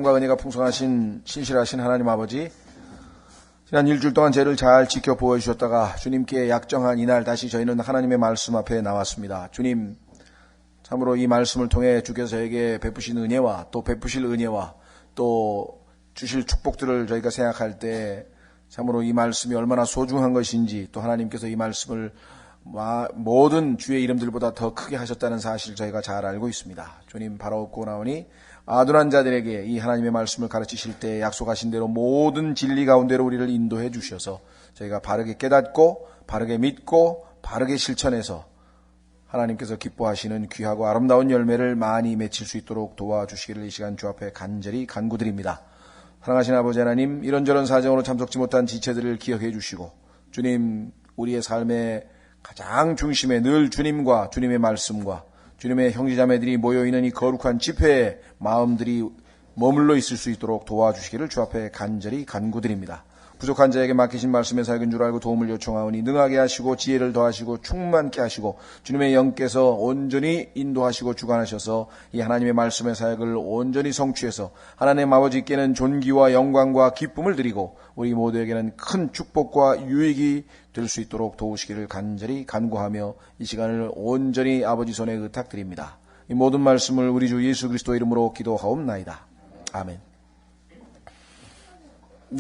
말씀과 은혜가 풍성하신 신실하신 하나님 아버지, 지난 일주일 동안 저희를 잘 지켜 보여주셨다가 주님께 약정한 이날 다시 저희는 하나님의 말씀 앞에 나왔습니다. 주님, 참으로 이 말씀을 통해 주께서 저에게 베푸신 은혜와 또 베푸실 은혜와 또 주실 축복들을 저희가 생각할 때 참으로 이 말씀이 얼마나 소중한 것인지, 또 하나님께서 이 말씀을 모든 주의 이름들보다 더 크게 하셨다는 사실을 저희가 잘 알고 있습니다. 주님, 바로 얻고 나오니 아둔한 자들에게 이 하나님의 말씀을 가르치실 때 약속하신 대로 모든 진리 가운데로 우리를 인도해 주셔서 저희가 바르게 깨닫고 바르게 믿고 바르게 실천해서 하나님께서 기뻐하시는 귀하고 아름다운 열매를 많이 맺힐 수 있도록 도와주시기를 이 시간 주 앞에 간절히 간구드립니다. 사랑하신 아버지 하나님, 이런저런 사정으로 참석지 못한 지체들을 기억해 주시고, 주님, 우리의 삶의 가장 중심에 늘 주님과 주님의 말씀과 주님의 형제자매들이 모여있는 이 거룩한 집회에 마음들이 머물러 있을 수 있도록 도와주시기를 주 앞에 간절히 간구드립니다. 부족한 자에게 맡기신 말씀의 사역인 줄 알고 도움을 요청하오니 능하게 하시고 지혜를 더하시고 충만케 하시고 주님의 영께서 온전히 인도하시고 주관하셔서 이 하나님의 말씀의 사역을 온전히 성취해서 하나님 아버지께는 존귀와 영광과 기쁨을 드리고 우리 모두에게는 큰 축복과 유익이 될 수 있도록 도우시기를 간절히 간구하며 이 시간을 온전히 아버지 손에 의탁드립니다. 이 모든 말씀을 우리 주 예수 그리스도 이름으로 기도하옵나이다. 아멘.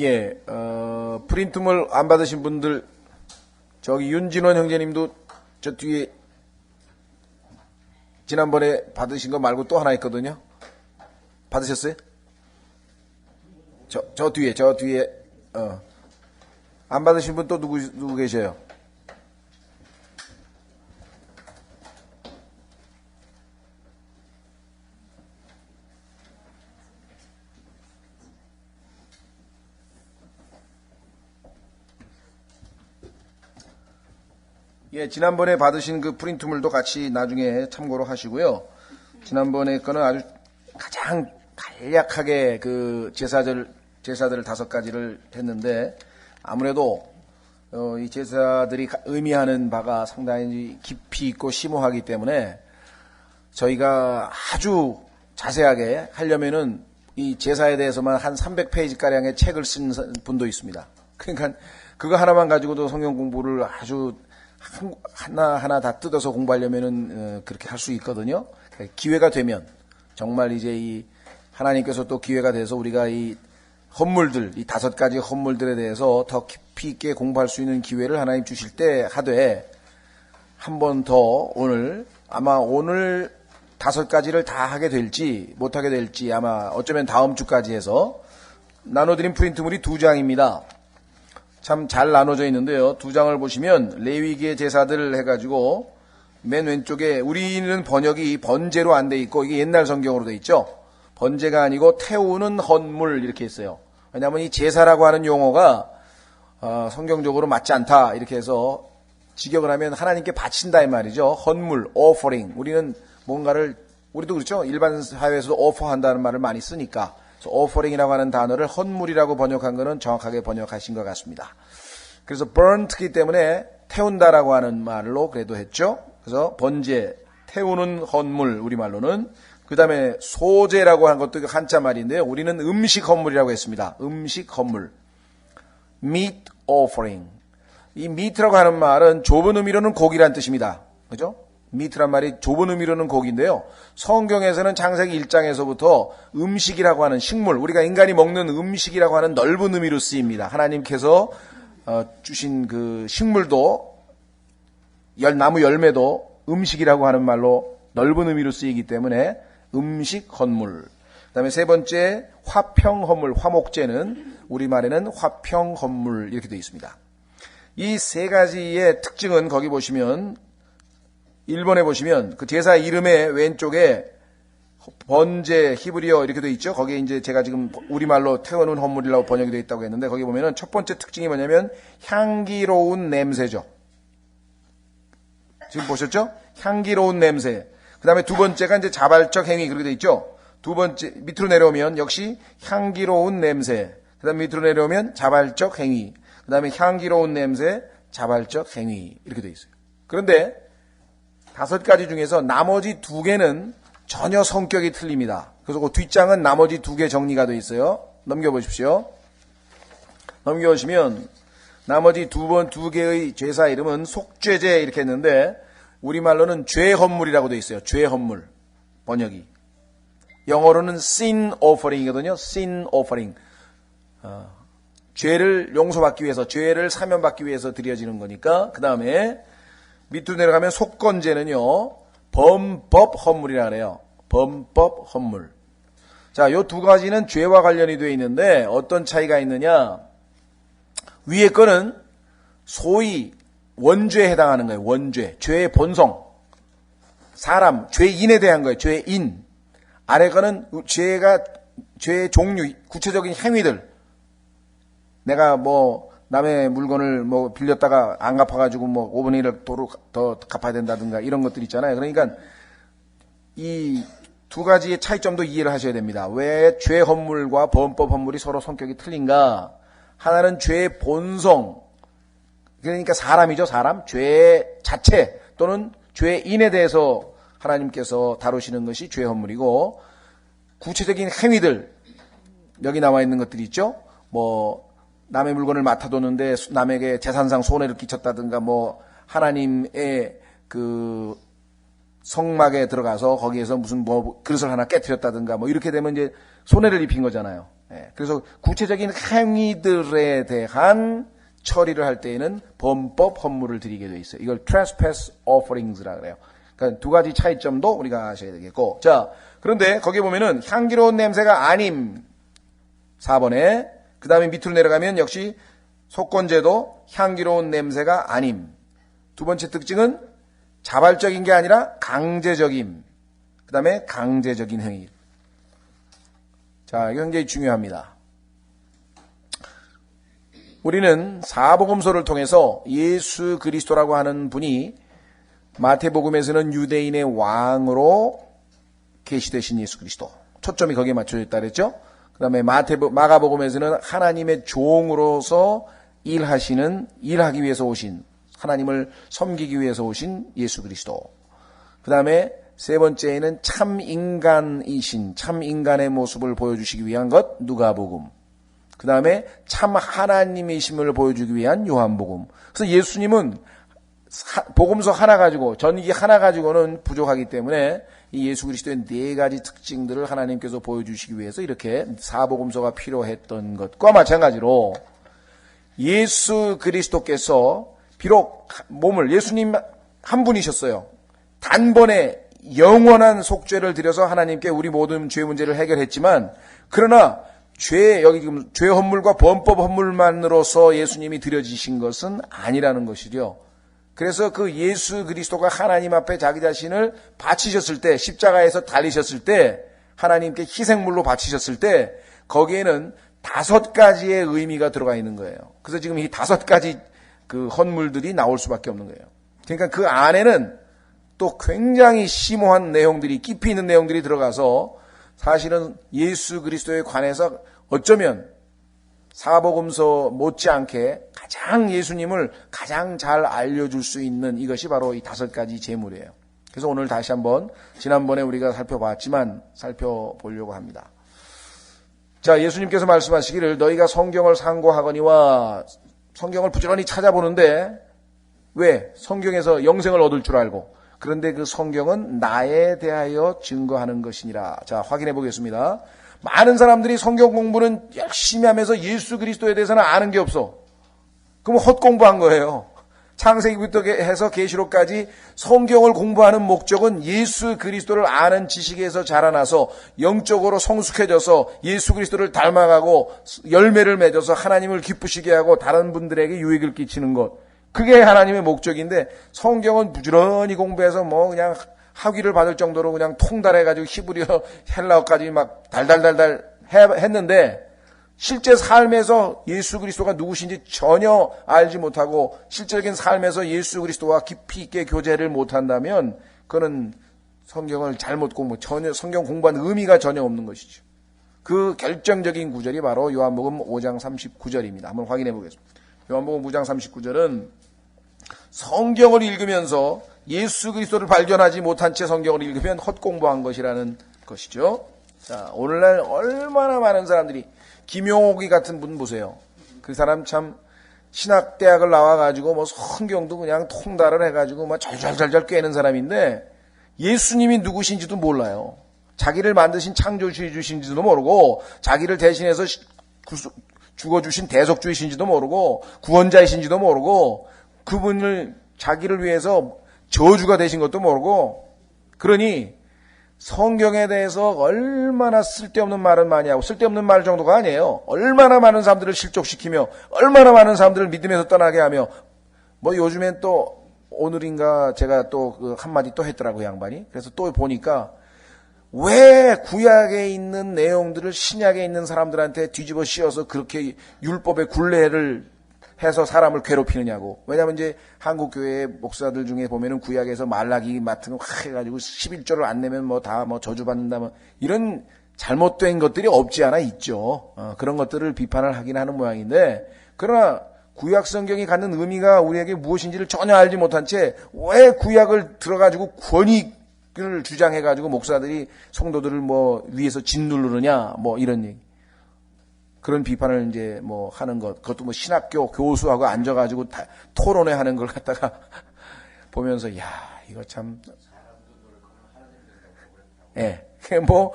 예, 프린트물 안 받으신 분들, 저기 윤진원 형제님도 저 뒤에 지난번에 받으신 거 말고 또 하나 있거든요. 받으셨어요? 저 뒤에, 안 받으신 분 또 누구 계셔요? 예, 지난번에 받으신 그 프린트물도 같이 나중에 참고로 하시고요. 지난번에 거는 아주 가장 간략하게 그 제사들을 5가지를 했는데, 아무래도 이 제사들이 의미하는 바가 상당히 깊이 있고 심오하기 때문에 저희가 아주 자세하게 하려면은 이 제사에 대해서만 한 300페이지가량의 책을 쓴 분도 있습니다. 그러니까 그거 하나만 가지고도 성경 공부를 아주 하나하나 다 뜯어서 공부하려면은 그렇게 할 수 있거든요. 기회가 되면 정말 이제 이 하나님께서 또 기회가 돼서 우리가 이 헌물들, 이 5가지 헌물들에 대해서 더 깊이 있게 공부할 수 있는 기회를 하나님 주실 때 하되, 한 번 더 오늘 5가지를 다 하게 될지 못하게 될지 아마 어쩌면 다음 주까지 해서 나눠드린 프린트물이 2장입니다. 참 잘 나눠져 있는데요. 2장을 보시면 레위기의 제사들 해가지고 맨 왼쪽에 우리는 번역이 번제로 안 돼 있고, 이게 옛날 성경으로 돼 있죠. 번제가 아니고 태우는 헌물 이렇게 했어요. 왜냐하면 이 제사라고 하는 용어가 성경적으로 맞지 않다 이렇게 해서 직역을 하면 하나님께 바친다 이 말이죠. 헌물, offering. 우리는 뭔가를, 우리도 그렇죠. 일반 사회에서도 offer한다는 말을 많이 쓰니까. 그래서 offering이라고 하는 단어를 헌물이라고 번역한 거는 정확하게 번역하신 것 같습니다. 그래서 burnt기 때문에 태운다라고 하는 말로 그래도 했죠. 그래서 번제, 태우는 헌물, 우리말로는. 그 다음에 소제라고 하는 것도 한자 말인데요. 우리는 음식 헌물이라고 했습니다. 음식 헌물. meat offering. 이 meat라고 하는 말은 좁은 의미로는 고기란 뜻입니다. 그죠? meat란 말이 좁은 의미로는 고기인데요. 성경에서는 창세기 1장에서부터 음식이라고 하는 식물, 우리가 인간이 먹는 음식이라고 하는 넓은 의미로 쓰입니다. 하나님께서 주신 그 식물도, 나무 열매도 음식이라고 하는 말로 넓은 의미로 쓰이기 때문에 음식 헌물. 그 다음에 3번째 화평 헌물, 화목제는 우리말에는 화평 헌물 이렇게 되어 있습니다. 이 3가지의 특징은 거기 보시면 1번에 보시면 그 제사 이름의 왼쪽에 번제 히브리어 이렇게 되어 있죠. 거기에 이제 제가 지금 우리말로 태우는 헌물이라고 번역이 되어 있다고 했는데, 거기 보면은 첫 번째 특징이 뭐냐면 향기로운 냄새죠. 지금 보셨죠? 향기로운 냄새. 그 다음에 2번째가 이제 자발적 행위 그렇게 돼 있죠. 2번째 밑으로 내려오면 역시 향기로운 냄새. 그 다음에 밑으로 내려오면 자발적 행위. 그 다음에 향기로운 냄새, 자발적 행위 이렇게 돼 있어요. 그런데 5가지 중에서 나머지 2개는 전혀 성격이 틀립니다. 그래서 그 뒷장은 나머지 두 개 정리가 되어 있어요. 넘겨보십시오. 넘겨보시면 나머지 두 개의 제사 이름은 속죄제 이렇게 했는데 우리말로는 죄헌물이라고 되어 있어요. 죄헌물 번역이. 영어로는 sin offering이거든요. sin offering. 죄를 용서받기 위해서, 죄를 사면받기 위해서 드려지는 거니까. 그 다음에 밑으로 내려가면 속건제는요, 범법 헌물이라 그래요. 범법 헌물. 자, 요 두 가지는 죄와 관련이 되어 있는데 어떤 차이가 있느냐? 위에 거는 소위 원죄에 해당하는 거예요. 원죄. 죄의 본성. 사람, 죄인에 대한 거예요. 죄인. 아래 거는 죄의 종류, 구체적인 행위들. 내가 남의 물건을 빌렸다가 안 갚아가지고 5분의 1을 도로 더 갚아야 된다든가 이런 것들 있잖아요. 그러니까 이 두 가지의 차이점도 이해를 하셔야 됩니다. 왜 죄 헌물과 범법 헌물이 서로 성격이 틀린가? 하나는 죄의 본성, 그러니까 사람이죠, 사람. 죄 자체 또는 죄인에 대해서 하나님께서 다루시는 것이 죄 헌물이고, 구체적인 행위들, 여기 나와 있는 것들이 있죠. 남의 물건을 맡아뒀는데 남에게 재산상 손해를 끼쳤다든가, 하나님의 그 성막에 들어가서 거기에서 무슨 그릇을 하나 깨뜨렸다든가, 이렇게 되면 이제 손해를 입힌 거잖아요. 그래서 구체적인 행위들에 대한 처리를 할 때에는 범법 헌물을 드리게 돼 있어요. 이걸 trespass offerings라 그래요. 그러니까 두 가지 차이점도 우리가 아셔야 되겠고. 자, 그런데 거기에 보면은 향기로운 냄새가 아님 4번에, 그 다음에 밑으로 내려가면 역시 속건제도 향기로운 냄새가 아님. 두 번째 특징은 자발적인 게 아니라 강제적임. 그 다음에 강제적인 행위. 자, 이거 굉장히 중요합니다. 우리는 사복음서를 통해서 예수 그리스도라고 하는 분이 마태복음에서는 유대인의 왕으로 계시되신 예수 그리스도. 초점이 거기에 맞춰져 있다 그랬죠? 그 다음에 마가복음에서는 하나님의 종으로서 일하기 위해서 오신, 하나님을 섬기기 위해서 오신 예수 그리스도. 그 다음에 세 번째에는 참 인간이신, 참 인간의 모습을 보여주시기 위한 것, 누가복음. 그 다음에 참 하나님이심을 보여주기 위한 요한복음. 그래서 예수님은 복음서 하나 가지고, 전기 하나 가지고는 부족하기 때문에 이 예수 그리스도의 네 가지 특징들을 하나님께서 보여주시기 위해서 이렇게 사복음서가 필요했던 것과 마찬가지로 예수 그리스도께서 비록 예수님 한 분이셨어요. 단번에 영원한 속죄를 드려서 하나님께 우리 모든 죄 문제를 해결했지만, 그러나 여기 지금 죄 헌물과 범법 헌물만으로서 예수님이 드려지신 것은 아니라는 것이죠. 그래서 그 예수 그리스도가 하나님 앞에 자기 자신을 바치셨을 때, 십자가에서 달리셨을 때, 하나님께 희생물로 바치셨을 때, 거기에는 5가지의 의미가 들어가 있는 거예요. 그래서 지금 이 5가지 그 헌물들이 나올 수밖에 없는 거예요. 그러니까 그 안에는 또 굉장히 심오한 내용들이, 깊이 있는 내용들이 들어가서 사실은 예수 그리스도에 관해서 어쩌면 사복음서 못지않게 가장 예수님을 가장 잘 알려줄 수 있는 이것이 바로 이 5가지 제물이에요. 그래서 오늘 다시 한번 지난번에 우리가 살펴봤지만 살펴보려고 합니다. 자, 예수님께서 말씀하시기를 너희가 성경을 상고하거니와, 성경을 부지런히 찾아보는데 왜? 성경에서 영생을 얻을 줄 알고. 그런데 그 성경은 나에 대하여 증거하는 것이니라. 자, 확인해 보겠습니다. 많은 사람들이 성경 공부는 열심히 하면서 예수 그리스도에 대해서는 아는 게 없어. 그럼 헛공부한 거예요. 창세기부터 해서 계시록까지 성경을 공부하는 목적은 예수 그리스도를 아는 지식에서 자라나서 영적으로 성숙해져서 예수 그리스도를 닮아가고 열매를 맺어서 하나님을 기쁘시게 하고 다른 분들에게 유익을 끼치는 것. 그게 하나님의 목적인데, 성경은 부지런히 공부해서 그냥 학위를 받을 정도로 그냥 통달해가지고 히브리어, 헬라어까지 막 달달달달 했는데, 실제 삶에서 예수 그리스도가 누구신지 전혀 알지 못하고 실질적인 삶에서 예수 그리스도와 깊이 있게 교제를 못한다면 그거는 성경을 잘못 전혀 성경 공부한 의미가 전혀 없는 것이죠. 그 결정적인 구절이 바로 요한복음 5장 39절입니다. 한번 확인해 보겠습니다. 요한복음 5장 39절은 성경을 읽으면서 예수 그리스도를 발견하지 못한 채 성경을 읽으면 헛공부한 것이라는 것이죠. 자, 오늘날 얼마나 많은 사람들이, 김용옥이 같은 분 보세요. 그 사람 참 신학대학을 나와가지고 뭐 성경도 그냥 통달을 해가지고 막 잘잘잘잘 꿰는 사람인데 예수님이 누구신지도 몰라요. 자기를 만드신 창조주이신지도 모르고, 자기를 대신해서 죽어주신 대속주이신지도 모르고, 구원자이신지도 모르고, 그분을 자기를 위해서 저주가 되신 것도 모르고, 그러니 성경에 대해서 얼마나 쓸데없는 말을 많이 하고, 쓸데없는 말 정도가 아니에요. 얼마나 많은 사람들을 실족시키며, 얼마나 많은 사람들을 믿음에서 떠나게 하며, 뭐 요즘엔 또 오늘인가 제가 또 그 한마디 또 했더라고, 양반이. 그래서 또 보니까 왜 구약에 있는 내용들을 신약에 있는 사람들한테 뒤집어 씌워서 그렇게 율법의 굴레를 해서 사람을 괴롭히느냐고. 왜냐하면 이제 한국교회 목사들 중에 보면은 구약에서 말라기 같은 거 해가지고 11조를 안 내면 뭐 다 뭐 저주받는다 뭐 이런 잘못된 것들이 없지 않아 있죠. 그런 것들을 비판을 하긴 하는 모양인데, 그러나 구약 성경이 갖는 의미가 우리에게 무엇인지를 전혀 알지 못한 채 왜 구약을 들어가지고 권위를 주장해가지고 목사들이 성도들을 뭐 위에서 짓누르느냐 뭐 이런 얘기. 그런 비판을 이제 뭐 하는 것, 그것도 뭐 신학교 교수하고 앉아가지고 다 토론회 하는 걸 갖다가 보면서, 야, 이거 참, 예, 뭐,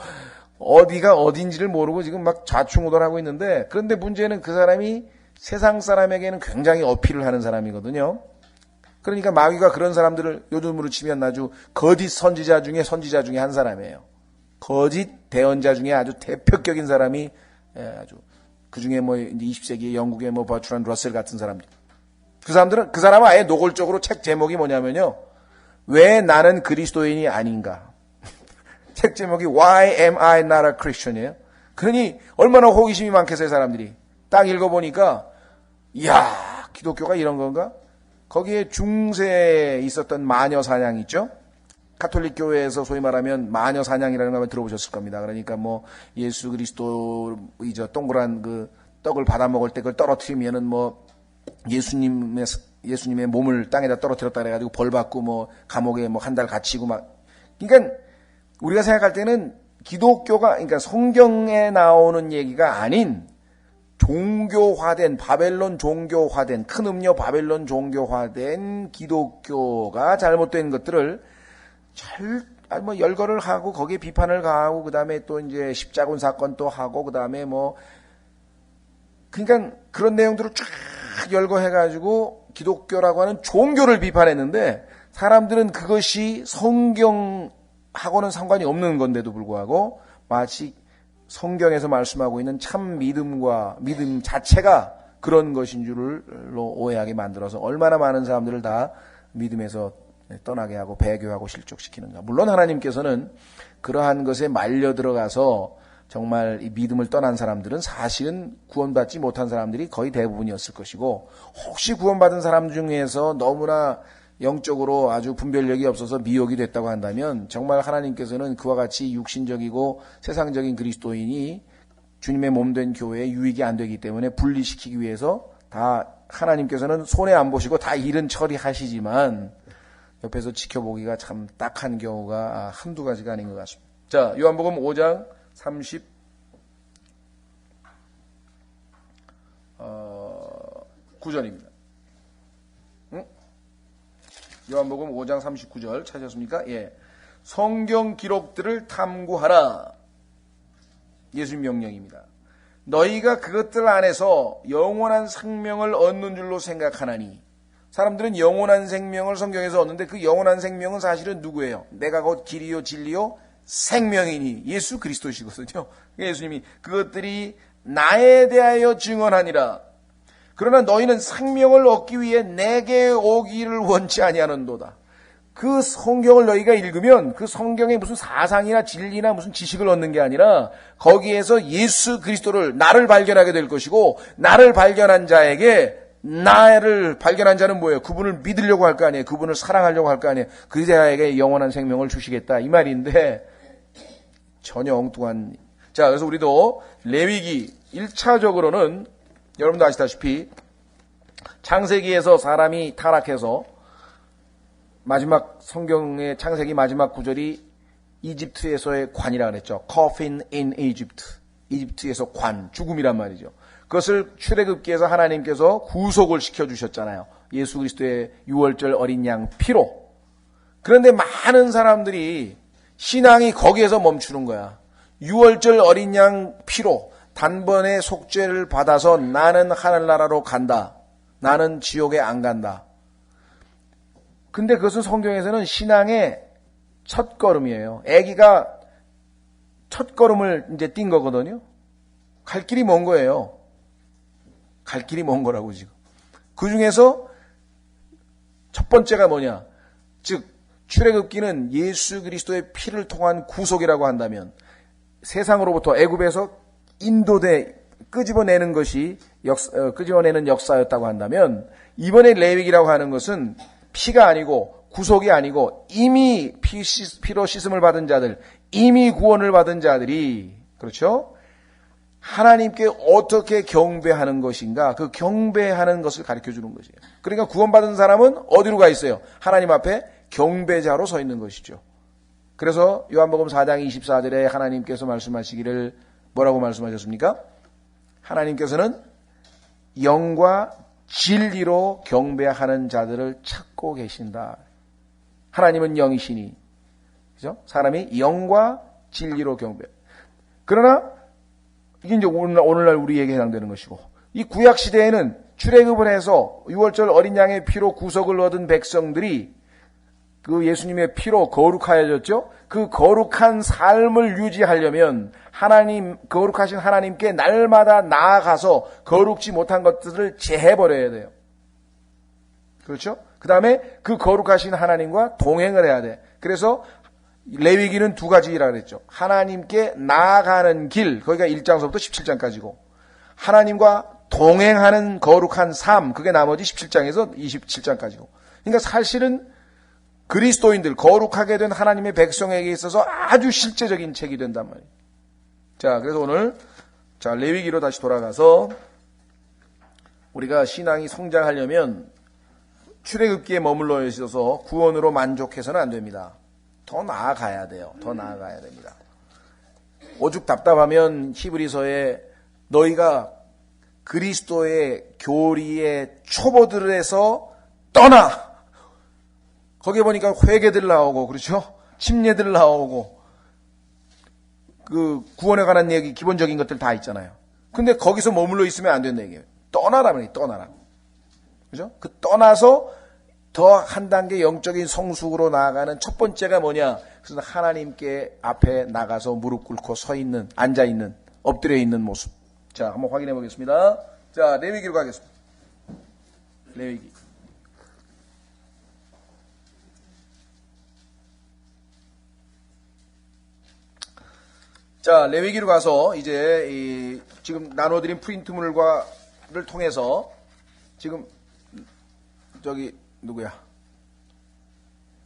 어디가 어딘지를 모르고 지금 막 좌충우돌하고 있는데, 그런데 문제는 그 사람이 세상 사람에게는 굉장히 어필을 하는 사람이거든요. 그러니까 마귀가 그런 사람들을 요즘으로 치면 아주 거짓 선지자 중에 한 사람이에요. 거짓 대언자 중에 아주 대표격인 사람이, 아주 그 중에 뭐 20세기 영국의 뭐 버트란드 러셀 같은 사람들. 그 사람은 아예 노골적으로 책 제목이 뭐냐면요. 왜 나는 그리스도인이 아닌가. 책 제목이 Why am I not a Christian이에요. 그러니 얼마나 호기심이 많겠어요, 사람들이. 딱 읽어보니까, 이야, 기독교가 이런 건가? 거기에 중세에 있었던 마녀 사냥 있죠? 가톨릭 교회에서 소위 말하면 마녀 사냥이라는 거 한번 들어보셨을 겁니다. 그러니까 뭐 예수 그리스도 저 동그란 그 떡을 받아 먹을 때 그걸 떨어뜨리면은 뭐 예수님의 몸을 땅에다 떨어뜨렸다 그래가지고 벌 받고 뭐 감옥에 뭐 한 달 갇히고 막. 그러니까 우리가 생각할 때는 기독교가, 그러니까 성경에 나오는 얘기가 아닌 종교화된, 바벨론 종교화된, 큰 음료 바벨론 종교화된 기독교가 잘못된 것들을 뭐 열거를 하고 거기에 비판을 가하고, 그 다음에 또 이제 십자군 사건 또 하고, 그 다음에 뭐, 그러니까 그런 내용들을 쫙 열거해가지고 기독교라고 하는 종교를 비판했는데, 사람들은 그것이 성경하고는 상관이 없는 건데도 불구하고 마치 성경에서 말씀하고 있는 참 믿음 자체가 그런 것인 줄로 오해하게 만들어서 얼마나 많은 사람들을 다 믿음에서 떠나게 하고 배교하고 실족시키는가. 물론 하나님께서는 그러한 것에 말려 들어가서 정말 이 믿음을 떠난 사람들은 사실은 구원받지 못한 사람들이 거의 대부분이었을 것이고, 혹시 구원받은 사람 중에서 너무나 영적으로 아주 분별력이 없어서 미혹이 됐다고 한다면, 정말 하나님께서는 그와 같이 육신적이고 세상적인 그리스도인이 주님의 몸된 교회에 유익이 안 되기 때문에 분리시키기 위해서 다 하나님께서는 손해 안 보시고 다 일은 처리하시지만 옆에서 지켜보기가 참 딱한 경우가 한두 가지가 아닌 것 같습니다. 자, 요한복음 5장 39절입니다. 요한복음 5장 39절 찾으셨습니까? 예. 성경 기록들을 탐구하라. 예수님 명령입니다. 너희가 그것들 안에서 영원한 생명을 얻는 줄로 생각하나니. 사람들은 영원한 생명을 성경에서 얻는데 그 영원한 생명은 사실은 누구예요? 내가 곧 길이요 진리요 생명이니 예수 그리스도시거든요. 예수님이 그것들이 나에 대하여 증언하니라. 그러나 너희는 생명을 얻기 위해 내게 오기를 원치 아니하는도다. 그 성경을 너희가 읽으면 그 성경에 무슨 사상이나 진리나 무슨 지식을 얻는 게 아니라 거기에서 예수 그리스도를, 나를 발견하게 될 것이고, 나를 발견한 자에게, 나를 발견한 자는 뭐예요? 그분을 믿으려고 할 거 아니에요. 그분을 사랑하려고 할 거 아니에요. 그 자에게 영원한 생명을 주시겠다 이 말인데 전혀 엉뚱한. 자, 그래서 우리도 레위기 1차적으로는 여러분도 아시다시피 창세기에서 사람이 타락해서 마지막 성경의 창세기 마지막 구절이 이집트에서의 관이라 그랬죠. Coffin in Egypt. 이집트에서 관, 죽음이란 말이죠. 그것을 출애굽기에서 하나님께서 구속을 시켜주셨잖아요. 예수 그리스도의 유월절 어린 양 피로. 그런데 많은 사람들이 신앙이 거기에서 멈추는 거야. 유월절 어린 양 피로 단번에 속죄를 받아서 나는 하늘나라로 간다. 나는 지옥에 안 간다. 근데 그것은 성경에서는 신앙의 첫 걸음이에요. 아기가 첫 걸음을 이제 뛴 거거든요. 갈 길이 먼 거예요. 갈 길이 먼 거라고 지금. 그 중에서 첫 번째가 뭐냐? 즉 출애굽기는 예수 그리스도의 피를 통한 구속이라고 한다면 세상으로부터 애굽에서 인도돼 끄집어내는 것이 끄집어내는 역사였다고 한다면 이번에 레위기라고 하는 것은 피가 아니고 구속이 아니고 이미 피로 씻음을 받은 자들, 이미 구원을 받은 자들이 그렇죠? 하나님께 어떻게 경배하는 것인가 그 경배하는 것을 가르쳐주는 것이에요. 그러니까 구원받은 사람은 어디로 가 있어요? 하나님 앞에 경배자로 서 있는 것이죠. 그래서 요한복음 4장 24절에 하나님께서 말씀하시기를 뭐라고 말씀하셨습니까? 하나님께서는 영과 진리로 경배하는 자들을 찾고 계신다. 하나님은 영이시니, 그죠? 사람이 영과 진리로 경배. 그러나 이게 이제 오늘날 우리에게 해당되는 것이고, 이 구약 시대에는 출애굽을 해서 6월절 어린 양의 피로 구속을 얻은 백성들이 그 예수님의 피로 거룩하여졌죠. 그 거룩한 삶을 유지하려면 하나님, 거룩하신 하나님께 날마다 나아가서 거룩지 못한 것들을 제해버려야 돼요. 그렇죠? 그 다음에 그 거룩하신 하나님과 동행을 해야 돼. 그래서 레위기는 두 가지라 그랬죠. 하나님께 나아가는 길, 거기가 1장서부터 17장까지고 하나님과 동행하는 거룩한 삶, 그게 나머지 17장에서 27장까지고. 그러니까 사실은 그리스도인들, 거룩하게 된 하나님의 백성에게 있어서 아주 실제적인 책이 된단 말이에요. 자, 그래서 오늘 레위기로 다시 돌아가서 우리가 신앙이 성장하려면 출애굽기에 머물러 있어서 구원으로 만족해서는 안 됩니다. 더 나아가야 돼요. 더 나아가야 됩니다. 오죽 답답하면 히브리서에 너희가 그리스도의 교리의 초보들에서 떠나. 거기에 보니까 회개들 나오고, 그렇죠? 침례들 나오고, 그 구원에 관한 얘기, 기본적인 것들 다 있잖아요. 근데 거기서 머물러 있으면 안 된다 얘기예요. 떠나라면 떠나라. 그죠? 그 떠나서 더 한 단계 영적인 성숙으로 나아가는 첫 번째가 뭐냐? 그래서 하나님께 앞에 나가서 무릎 꿇고 서 있는, 앉아 있는, 엎드려 있는 모습. 자, 한번 확인해 보겠습니다. 자, 레위기로 가겠습니다. 레위기. 자, 레위기로 가서 이제 지금 나눠드린 프린트물과를 통해서 지금 저기 누구야?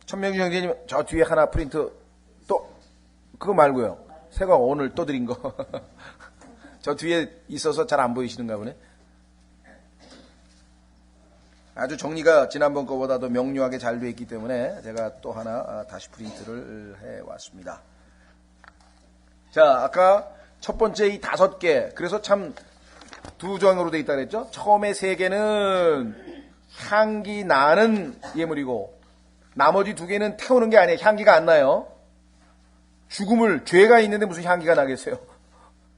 천명주 형제님 저 뒤에 하나 프린트 또 그거 말고요. 새거 오늘 또 드린 거. 저 뒤에 있어서 잘 안 보이시는가 보네. 아주 정리가 지난번 거보다도 명료하게 잘 되어 있기 때문에 제가 또 하나 다시 프린트를 해왔습니다. 자, 아까 첫 번째 이 5개, 그래서 참 두 장으로 되어 있다 그랬죠? 처음에 3개는 향기 나는 예물이고, 나머지 2개는 태우는 게 아니에요. 향기가 안 나요. 죽음을, 죄가 있는데 무슨 향기가 나겠어요?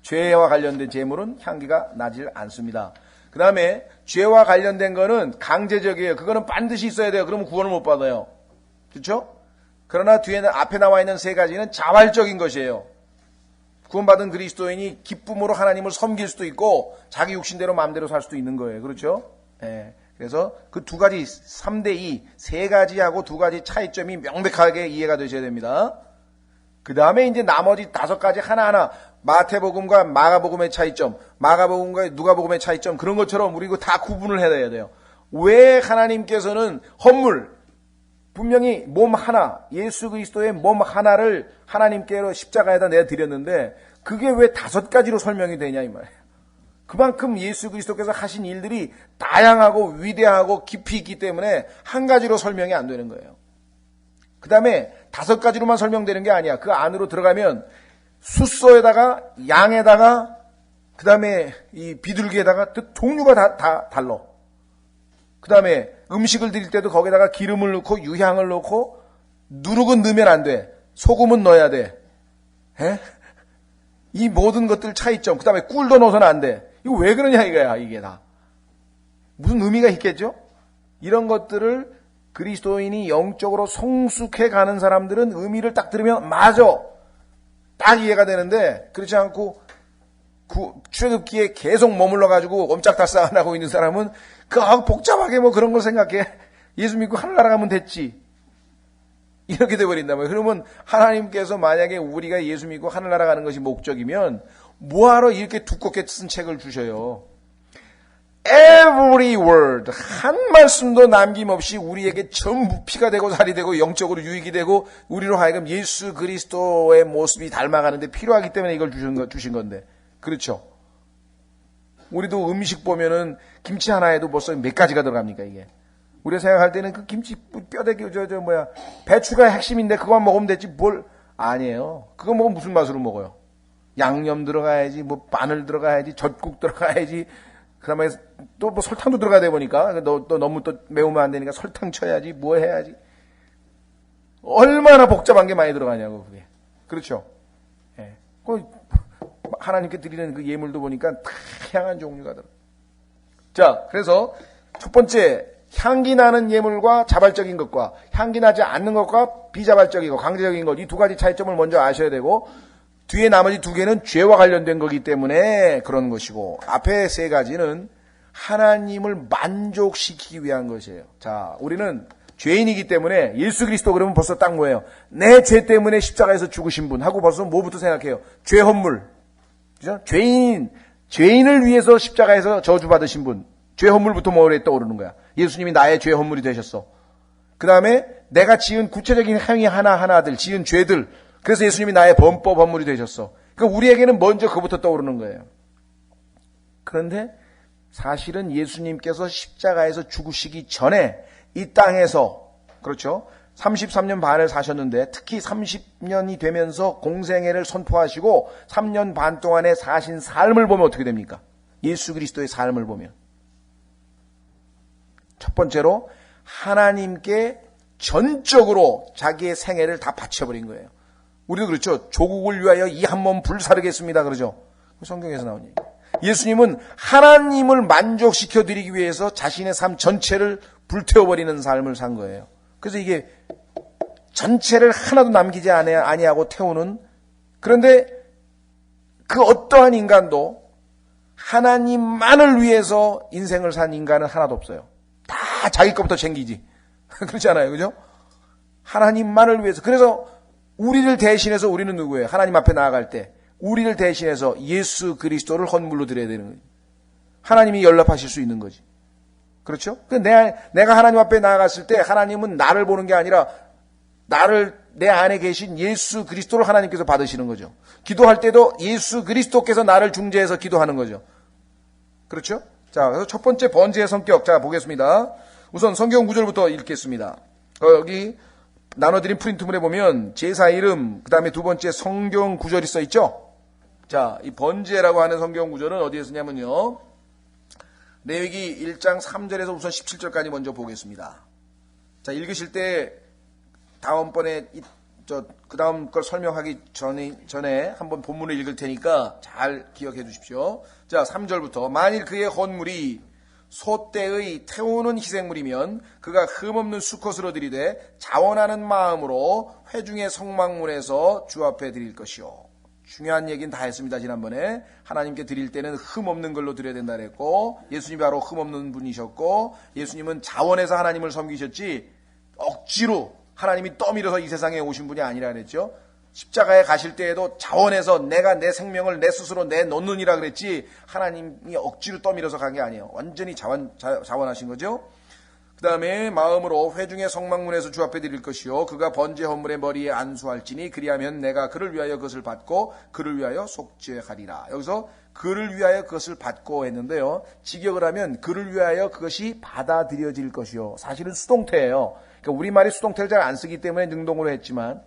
죄와 관련된 제물은 향기가 나질 않습니다. 그 다음에 죄와 관련된 거는 강제적이에요. 그거는 반드시 있어야 돼요. 그러면 구원을 못 받아요. 그렇죠? 그러나 뒤에는 앞에 나와 있는 3가지는 자발적인 것이에요. 구원받은 그리스도인이 기쁨으로 하나님을 섬길 수도 있고 자기 육신대로 마음대로 살 수도 있는 거예요. 그렇죠? 예. 그래서 그 2가지, 3대2, 3가지하고 2가지 차이점이 명백하게 이해가 되셔야 됩니다. 그 다음에 이제 나머지 5가지 하나하나 마태복음과 마가복음의 차이점, 마가복음과 누가복음의 차이점, 그런 것처럼 우리 이거 다 구분을 해야 돼요. 왜 하나님께서는 헌물, 분명히 몸 하나, 예수 그리스도의 몸 하나를 하나님께로 십자가에다 내드렸는데 그게 왜 5가지로 설명이 되냐 이 말이에요. 그만큼 예수 그리스도께서 하신 일들이 다양하고 위대하고 깊이 있기 때문에 한 가지로 설명이 안 되는 거예요. 그 다음에 5가지로만 설명되는 게 아니야. 그 안으로 들어가면 숫소에다가 양에다가 그 다음에 이 비둘기에다가 종류가 다 달라. 그 다음에 음식을 드릴 때도 거기다가 기름을 넣고 유향을 넣고 누룩은 넣으면 안 돼. 소금은 넣어야 돼. 에? 이 모든 것들 차이점. 그 다음에 꿀도 넣어서는 안 돼. 이거 왜 그러냐 이거야, 이게 다. 무슨 의미가 있겠죠? 이런 것들을 그리스도인이 영적으로 성숙해 가는 사람들은 의미를 딱 들으면 맞아. 딱 이해가 되는데 그렇지 않고 출애굽기에 계속 머물러 가지고 옴짝달싹 안 하고 있는 사람은 복잡하게 뭐 그런 걸 생각해. 예수 믿고 하늘나라 가면 됐지. 이렇게 돼버린다 말이야. 그러면 하나님께서 만약에 우리가 예수 믿고 하늘나라 가는 것이 목적이면 뭐하러 이렇게 두껍게 쓴 책을 주셔요. Every word, 한 말씀도 남김없이 우리에게 전부 피가 되고 살이 되고 영적으로 유익이 되고 우리로 하여금 예수 그리스도의 모습이 닮아가는데 필요하기 때문에 이걸 주신 건데. 그렇죠? 우리도 음식 보면은 김치 하나에도 벌써 몇 가지가 들어갑니까 이게. 우리가 생각할 때는 그 김치 뼈대기 배추가 핵심인데 그것만 먹으면 됐지 뭘. 아니에요. 그거 먹으면 무슨 맛으로 먹어요? 양념 들어가야지, 뭐 마늘 들어가야지, 젓국 들어가야지. 그 다음에 또 뭐 설탕도 들어가야 돼 보니까 또 너무 또 매우면 안 되니까 설탕 쳐야지, 뭐 해야지. 얼마나 복잡한 게 많이 들어가냐고 그게. 그렇죠? 예. 하나님께 드리는 그 예물도 보니까 다양한 종류가 들어. 자, 그래서 첫 번째 향기 나는 예물과 자발적인 것과 향기 나지 않는 것과 비자발적이고 강제적인 것, 이 두 가지 차이점을 먼저 아셔야 되고 뒤에 나머지 2개는 죄와 관련된 거기 때문에 그런 것이고 앞에 3가지는 하나님을 만족시키기 위한 것이에요. 자, 우리는 죄인이기 때문에 예수 그리스도 그러면 벌써 딱 뭐예요? 내 죄 때문에 십자가에서 죽으신 분 하고 벌써 뭐부터 생각해요? 죄 헌물. 그죠? 죄인을 위해서 십자가에서 저주받으신 분. 죄 헌물부터 머리에 떠오르는 거야. 예수님이 나의 죄 헌물이 되셨어. 그 다음에 내가 지은 구체적인 행위 하나하나들, 지은 죄들. 그래서 예수님이 나의 범법 헌물이 되셨어. 그러니까 우리에게는 먼저 그부터 떠오르는 거예요. 그런데 사실은 예수님께서 십자가에서 죽으시기 전에 이 땅에서, 그렇죠? 33년 반을 사셨는데 특히 30년이 되면서 공생애를 선포하시고 3년 반 동안에 사신 삶을 보면 어떻게 됩니까? 예수 그리스도의 삶을 보면. 첫 번째로 하나님께 전적으로 자기의 생애를 다 바쳐버린 거예요. 우리도 그렇죠. 조국을 위하여 이 한 몸 불사르겠습니다. 그러죠. 성경에서 나온 얘기. 예수님은 하나님을 만족시켜 드리기 위해서 자신의 삶 전체를 불태워버리는 삶을 산 거예요. 그래서 이게 전체를 하나도 남기지 아니하고 태우는. 그런데 그 어떠한 인간도 하나님만을 위해서 인생을 산 인간은 하나도 없어요. 다 자기 것부터 챙기지. 그렇지 않아요. 그죠? 하나님만을 위해서. 그래서 우리를 대신해서 우리는 누구예요? 하나님 앞에 나아갈 때 우리를 대신해서 예수 그리스도를 헌물로 드려야 되는 거예요. 하나님이 연락하실 수 있는 거지. 그렇죠? 내가 하나님 앞에 나아갔을 때 하나님은 나를 보는 게 아니라 내 안에 계신 예수 그리스도를 하나님께서 받으시는 거죠. 기도할 때도 예수 그리스도께서 나를 중재해서 기도하는 거죠. 그렇죠? 자, 그래서 첫 번째 번제의 성격. 자, 보겠습니다. 우선 성경 구절부터 읽겠습니다. 여기 나눠드린 프린트물에 보면 제사 이름, 그 다음에 두 번째 성경 구절이 써 있죠? 자, 이 번제라고 하는 성경 구절은 어디에 쓰냐면요. 레위기 1장 3절에서 우선 17절까지 먼저 보겠습니다. 자, 읽으실 때 다음번에 그 다음 걸 설명하기 전에 한번 본문을 읽을 테니까 잘 기억해 주십시오. 자, 3절부터 만일 그의 헌물이 소떼의 태우는 희생물이면 그가 흠없는 수컷으로 드리되 자원하는 마음으로 회중의 성막문에서 주 앞에 드릴 것이요. 중요한 얘기는 다 했습니다. 지난번에 하나님께 드릴 때는 흠없는 걸로 드려야 된다 그랬고 예수님이 바로 흠없는 분이셨고 예수님은 자원해서 하나님을 섬기셨지 억지로 하나님이 떠밀어서 이 세상에 오신 분이 아니라 그랬죠. 십자가에 가실 때에도 자원해서 내가 내 생명을 내 스스로 내놓느니라 그랬지 하나님이 억지로 떠밀어서 간 게 아니에요. 완전히 자원하신 거죠. 그 다음에 마음으로 회중의 성막문에서 주 앞에 드릴 것이요 그가 번제 헌물의 머리에 안수할지니 그리하면 내가 그를 위하여 그것을 받고 그를 위하여 속죄하리라. 여기서 그를 위하여 그것을 받고 했는데요. 직역을 하면 그를 위하여 그것이 받아들여질 것이요. 사실은 수동태예요. 그러니까 우리말이 수동태를 잘 안 쓰기 때문에 능동으로 했지만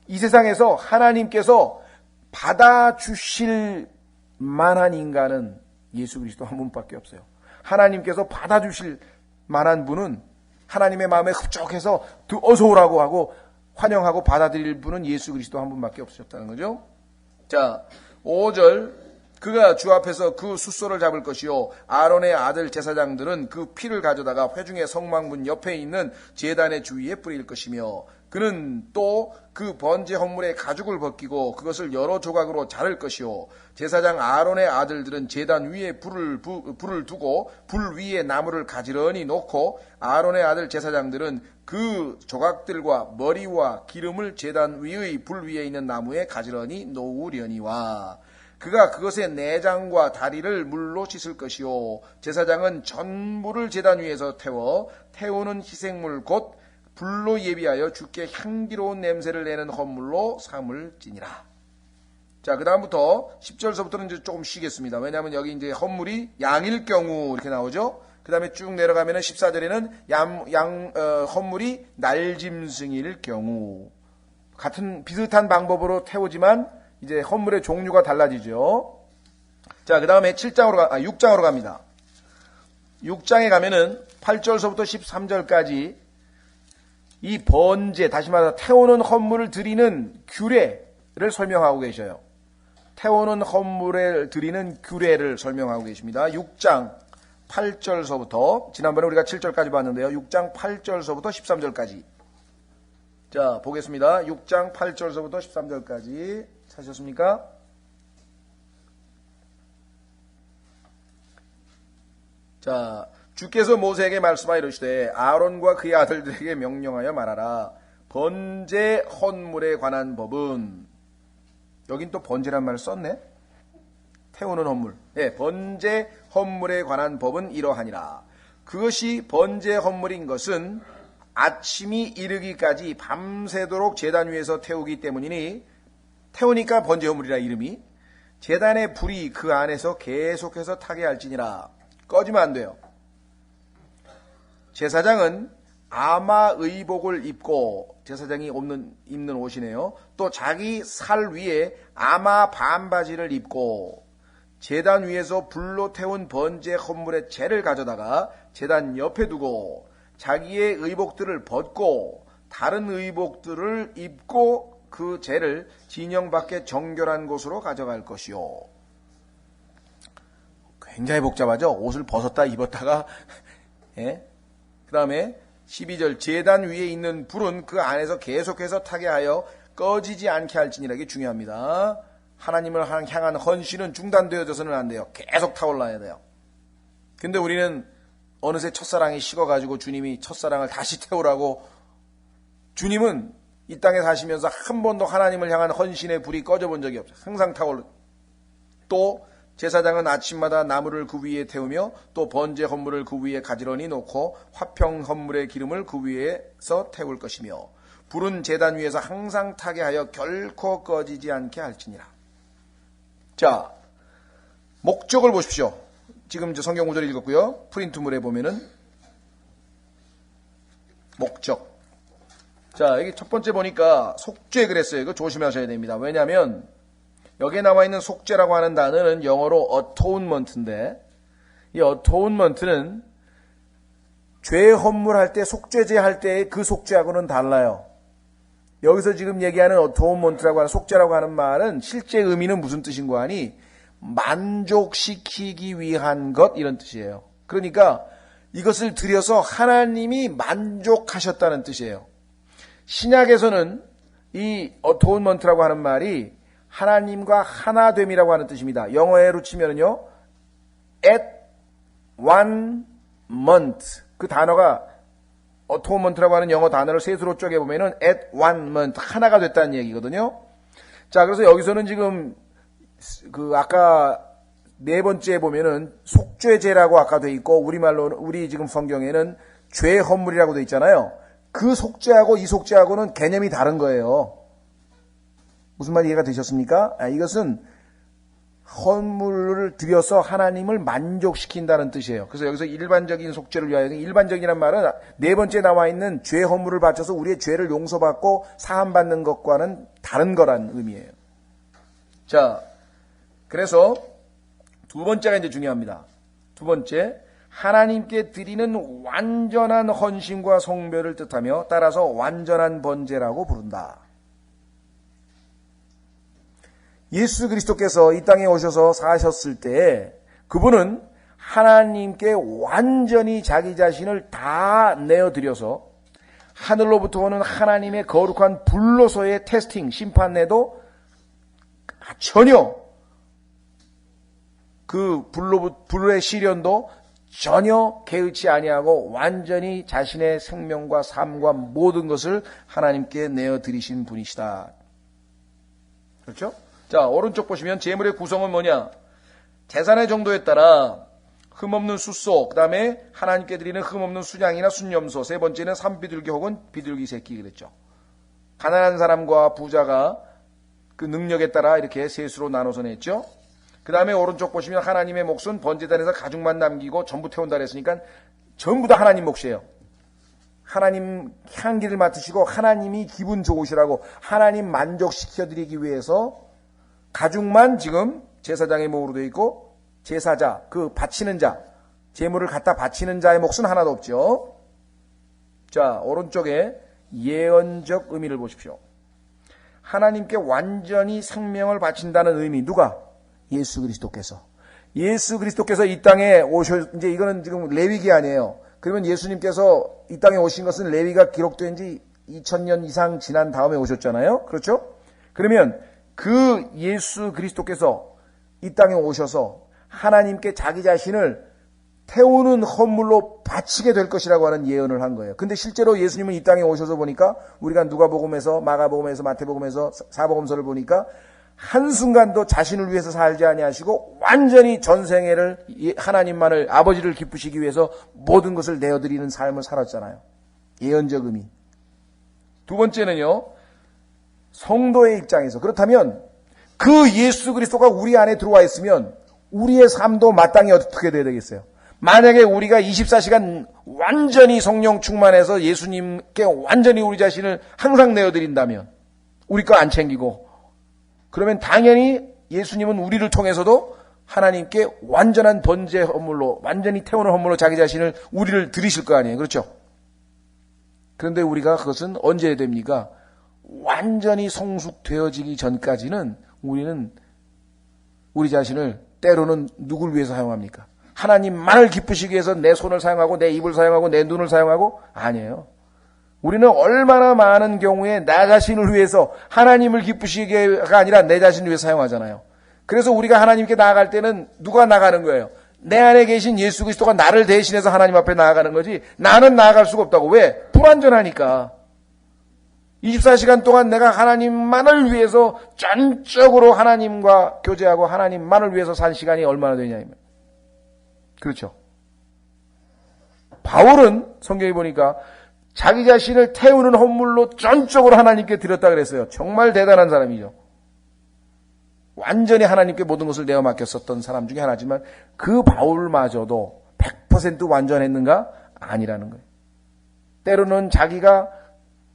이 세상에서 하나님께서 받아주실 만한 인간은 예수 그리스도 한 분밖에 없어요. 하나님께서 받아주실 만한 분은 하나님의 마음에 흡족해서 어서 오라고 하고 환영하고 받아들일 분은 예수 그리스도 한 분밖에 없으셨다는 거죠. 자, 5절 그가 주 앞에서 그 숫소를 잡을 것이요 아론의 아들 제사장들은 그 피를 가져다가 회중의 성막문 옆에 있는 제단의 주위에 뿌릴 것이며 그는 또 그 번제 헌물의 가죽을 벗기고 그것을 여러 조각으로 자를 것이요 제사장 아론의 아들들은 제단 위에 불을 두고 불 위에 나무를 가지런히 놓고 아론의 아들 제사장들은 그 조각들과 머리와 기름을 제단 위의 불 위에 있는 나무에 가지런히 놓으려니와 그가 그것의 내장과 다리를 물로 씻을 것이요 제사장은 전부를 제단 위에서 태우는 희생물 곧 불로 예비하여 주께 향기로운 냄새를 내는 헌물로 삼을지니라. 자, 그 다음부터 10절서부터는 이제 조금 쉬겠습니다. 왜냐하면 여기 이제 헌물이 양일 경우 이렇게 나오죠. 그 다음에 쭉 내려가면은 14절에는 헌물이 날짐승일 경우 비슷한 방법으로 태우지만 이제 헌물의 종류가 달라지죠. 자, 그 다음에 6장으로 갑니다. 6장에 가면은 8절서부터 13절까지 이 번제, 다시 말해서 태우는 헌물을 드리는 규례를 설명하고 계셔요. 태우는 헌물을 드리는 규례를 설명하고 계십니다. 6장 8절서부터, 지난번에 우리가 7절까지 봤는데요. 6장 8절서부터 13절까지. 자, 보겠습니다. 6장 8절서부터 13절까지. 찾으셨습니까? 자, 주께서 모세에게 말씀하여 이르시되 아론과 그의 아들들에게 명령하여 말하라. 번제 헌물에 관한 법은, 여긴 또 번제란 말을 썼네. 태우는 헌물. 네, 번제 헌물에 관한 법은 이러하니라. 그것이 번제 헌물인 것은 아침이 이르기까지 밤새도록 제단 위에서 태우기 때문이니, 태우니까 번제 헌물이라 이름이, 제단의 불이 그 안에서 계속해서 타게 할지니라. 꺼지면 안 돼요. 제사장은 아마 의복을 입고, 제사장이 입는 옷이네요. 또 자기 살 위에 아마 반바지를 입고 제단 위에서 불로 태운 번제 헌물의 재를 가져다가 제단 옆에 두고 자기의 의복들을 벗고 다른 의복들을 입고 그 재를 진영 밖에 정결한 곳으로 가져갈 것이요. 굉장히 복잡하죠. 옷을 벗었다 입었다가 예? 그 다음에 12절 제단 위에 있는 불은 그 안에서 계속해서 타게 하여 꺼지지 않게 할지니라. 이게 중요합니다. 하나님을 향한 헌신은 중단되어져서는 안 돼요. 계속 타올라야 돼요. 근데 우리는 어느새 첫사랑이 식어가지고 주님이 첫사랑을 다시 태우라고, 주님은 이 땅에 사시면서 한 번도 하나님을 향한 헌신의 불이 꺼져본 적이 없어요. 항상 타올라. 또 제사장은 아침마다 나무를 그 위에 태우며 또 번제 헌물을 그 위에 가지런히 놓고 화평 헌물의 기름을 그 위에서 태울 것이며 불은 제단 위에서 항상 타게 하여 결코 꺼지지 않게 할지니라. 자, 목적을 보십시오. 지금 저 성경 구절을 읽었고요. 프린트물에 보면은 목적. 자, 여기 첫 번째 보니까 속죄 그랬어요. 이거 조심하셔야 됩니다. 왜냐하면 여기에 나와 있는 속죄라고 하는 단어는 영어로 atonement인데, 이 atonement는 죄 헌물할 때, 속죄제 할 때의 그 속죄하고는 달라요. 여기서 지금 얘기하는 atonement라고 하는 속죄라고 하는 말은 실제 의미는 무슨 뜻인 거 아니? 만족시키기 위한 것, 이런 뜻이에요. 그러니까 이것을 드려서 하나님이 만족하셨다는 뜻이에요. 신약에서는 이 atonement라고 하는 말이 하나님과 하나됨이라고 하는 뜻입니다. 영어로 치면은요, at one month. 그 단어가 atonement라고 하는 영어 단어를 셋으로 쪼개보면은 at one month. 하나가 됐다는 얘기거든요. 자, 그래서 여기서는 지금 아까 네 번째에 보면은 속죄제라고 아까 돼 있고, 우리 지금 성경에는 죄 헌물이라고 돼 있잖아요. 그 속죄하고 이 속죄하고는 개념이 다른 거예요. 무슨 말 이해가 되셨습니까? 이것은 헌물을 드려서 하나님을 만족시킨다는 뜻이에요. 그래서 여기서 일반적인 속죄를 위하여, 일반적이란 말은 네 번째 나와 있는 죄 헌물을 바쳐서 우리의 죄를 용서받고 사함받는 것과는 다른 거란 의미예요. 자, 그래서 두 번째가 이제 중요합니다. 두 번째, 하나님께 드리는 완전한 헌신과 성별을 뜻하며 따라서 완전한 번제라고 부른다. 예수 그리스도께서 이 땅에 오셔서 사셨을 때 그분은 하나님께 완전히 자기 자신을 다 내어드려서 하늘로부터 오는 하나님의 거룩한 불로서의 테스팅, 심판에도 전혀 그 불의 시련도 전혀 개의치 아니하고 완전히 자신의 생명과 삶과 모든 것을 하나님께 내어드리신 분이시다. 그렇죠? 자, 오른쪽 보시면 제물의 구성은 뭐냐? 제산의 정도에 따라 흠없는 숫소, 그 다음에 하나님께 드리는 흠없는 순양이나 순염소, 세 번째는 산비둘기 혹은 비둘기 새끼 그랬죠. 가난한 사람과 부자가 그 능력에 따라 이렇게 셋으로 나눠서 냈죠. 그 다음에 오른쪽 보시면 하나님의 몫은 번제단에서 가죽만 남기고 전부 태운다 그랬으니까 전부 다 하나님 몫이에요. 하나님 향기를 맡으시고 하나님이 기분 좋으시라고 하나님 만족시켜드리기 위해서 가죽만 지금 제사장의 몸으로 되어 있고 제사자, 그 바치는 자, 제물을 갖다 바치는 자의 몫은 하나도 없죠. 자, 오른쪽에 예언적 의미를 보십시오. 하나님께 완전히 생명을 바친다는 의미, 누가? 예수 그리스도께서. 예수 그리스도께서 이 땅에 이제 이거는 지금 레위기 아니에요. 그러면 예수님께서 이 땅에 오신 것은 레위가 기록된 지 2000년 이상 지난 다음에 오셨잖아요. 그렇죠? 그러면 그 예수 그리스도께서 이 땅에 오셔서 하나님께 자기 자신을 태우는 헌물로 바치게 될 것이라고 하는 예언을 한 거예요. 근데 실제로 예수님은 이 땅에 오셔서 보니까 우리가 누가복음에서 마가복음에서 마태복음에서 사복음서를 보니까 한순간도 자신을 위해서 살지 아니하시고 완전히 전생애를 하나님만을 아버지를 기쁘시기 위해서 모든 것을 내어드리는 삶을 살았잖아요. 예언적 의미. 두 번째는요. 성도의 입장에서 그렇다면 그 예수 그리스도가 우리 안에 들어와 있으면 우리의 삶도 마땅히 어떻게 돼야 되겠어요? 만약에 우리가 24시간 완전히 성령 충만해서 예수님께 완전히 우리 자신을 항상 내어드린다면 우리 거 안 챙기고 그러면 당연히 예수님은 우리를 통해서도 하나님께 완전한 번제 헌물로 완전히 태우는 헌물로 자기 자신을 우리를 드리실 거 아니에요. 그렇죠? 그런데 우리가 그것은 언제 됩니까? 완전히 성숙되어지기 전까지는 우리는 우리 자신을 때로는 누굴 위해서 사용합니까? 하나님만을 기쁘시기 위해서 내 손을 사용하고 내 입을 사용하고 내 눈을 사용하고 아니에요. 우리는 얼마나 많은 경우에 나 자신을 위해서 하나님을 기쁘시기가 아니라 내 자신을 위해서 사용하잖아요. 그래서 우리가 하나님께 나아갈 때는 누가 나가는 거예요? 내 안에 계신 예수 그리스도가 나를 대신해서 하나님 앞에 나아가는 거지 나는 나아갈 수가 없다고. 왜? 불완전하니까. 24시간 동안 내가 하나님만을 위해서 전적으로 하나님과 교제하고 하나님만을 위해서 산 시간이 얼마나 되냐. 그렇죠. 바울은 성경에 보니까 자기 자신을 태우는 헌물로 전적으로 하나님께 드렸다 그랬어요. 정말 대단한 사람이죠. 완전히 하나님께 모든 것을 내어 맡겼었던 사람 중에 하나지만 그 바울마저도 100% 완전했는가? 아니라는 거예요. 때로는 자기가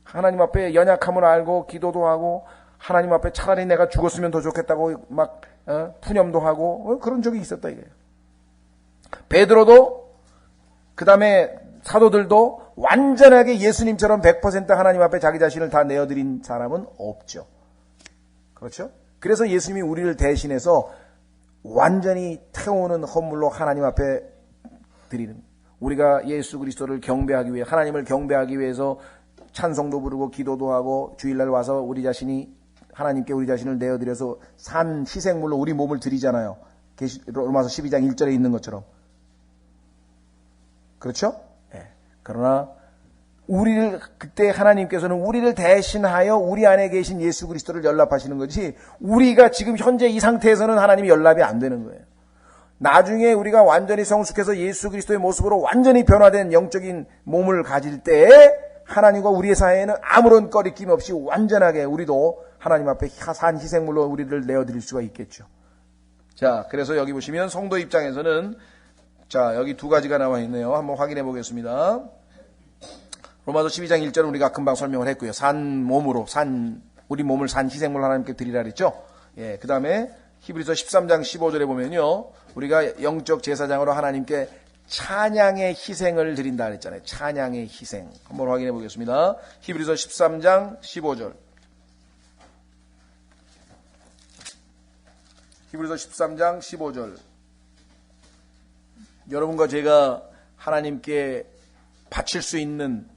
하나님 앞에 연약함을 알고 기도도 하고 하나님 앞에 차라리 내가 죽었으면 더 좋겠다고 막 푸념도 하고 그런 적이 있었다 이거예요. 베드로도 그 다음에 사도들도 완전하게 예수님처럼 100% 하나님 앞에 자기 자신을 다 내어드린 사람은 없죠. 그렇죠? 그래서 예수님이 우리를 대신해서 완전히 태우는 헌물로 하나님 앞에 드리는, 우리가 예수 그리스도를 경배하기 위해, 하나님을 경배하기 위해서 찬송도 부르고 기도도 하고 주일날 와서 우리 자신이 하나님께 우리 자신을 내어드려서 산 희생물로 우리 몸을 드리잖아요. 로마서 12장 1절에 있는 것처럼. 그렇죠? 네. 그러나 우리를 그때 하나님께서는 우리를 대신하여 우리 안에 계신 예수 그리스도를 연락하시는 거지 우리가 지금 현재 이 상태에서는 하나님이 연락이 안 되는 거예요. 나중에 우리가 완전히 성숙해서 예수 그리스도의 모습으로 완전히 변화된 영적인 몸을 가질 때에 하나님과 우리의 사이에는 아무런 꺼리낌 없이 완전하게 우리도 하나님 앞에 산 희생물로 우리를 내어드릴 수가 있겠죠. 자, 그래서 여기 보시면 성도 입장에서는 자, 여기 두 가지가 나와 있네요. 한번 확인해 보겠습니다. 로마서 12장 1절은 우리가 금방 설명을 했고요. 우리 몸을 산 희생물 하나님께 드리라 그랬죠. 예, 그 다음에 히브리서 13장 15절에 보면요. 우리가 영적 제사장으로 하나님께 찬양의 희생을 드린다 그랬잖아요. 찬양의 희생. 한번 확인해 보겠습니다. 히브리서 13장 15절. 히브리서 13장 15절. 여러분과 제가 하나님께 바칠 수 있는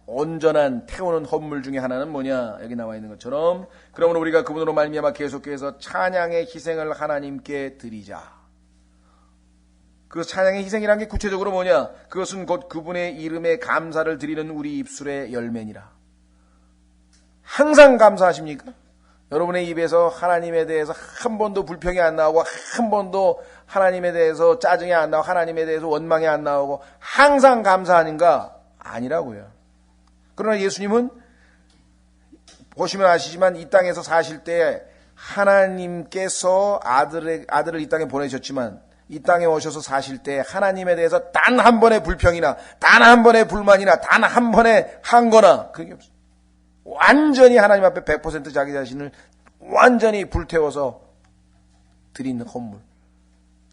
온전한 태우는 헌물 중에 하나는 뭐냐? 여기 나와 있는 것처럼 그러므로 우리가 그분으로 말미암아 계속해서 찬양의 희생을 하나님께 드리자. 그 찬양의 희생이란 게 구체적으로 뭐냐? 그것은 곧 그분의 이름에 감사를 드리는 우리 입술의 열매니라. 항상 감사하십니까? 여러분의 입에서 하나님에 대해서 한 번도 불평이 안 나오고 한 번도 하나님에 대해서 짜증이 안 나오고 하나님에 대해서 원망이 안 나오고 항상 감사하는가? 아니라고요. 그러나 예수님은 보시면 아시지만 이 땅에서 사실 때 하나님께서 아들을 이 땅에 보내셨지만 이 땅에 오셔서 사실 때 하나님에 대해서 단 한 번의 불평이나 단 한 번의 불만이나 단 한 번의 한거나 그게 없어요. 완전히 하나님 앞에 100% 자기 자신을 완전히 불태워서 드린 헌물.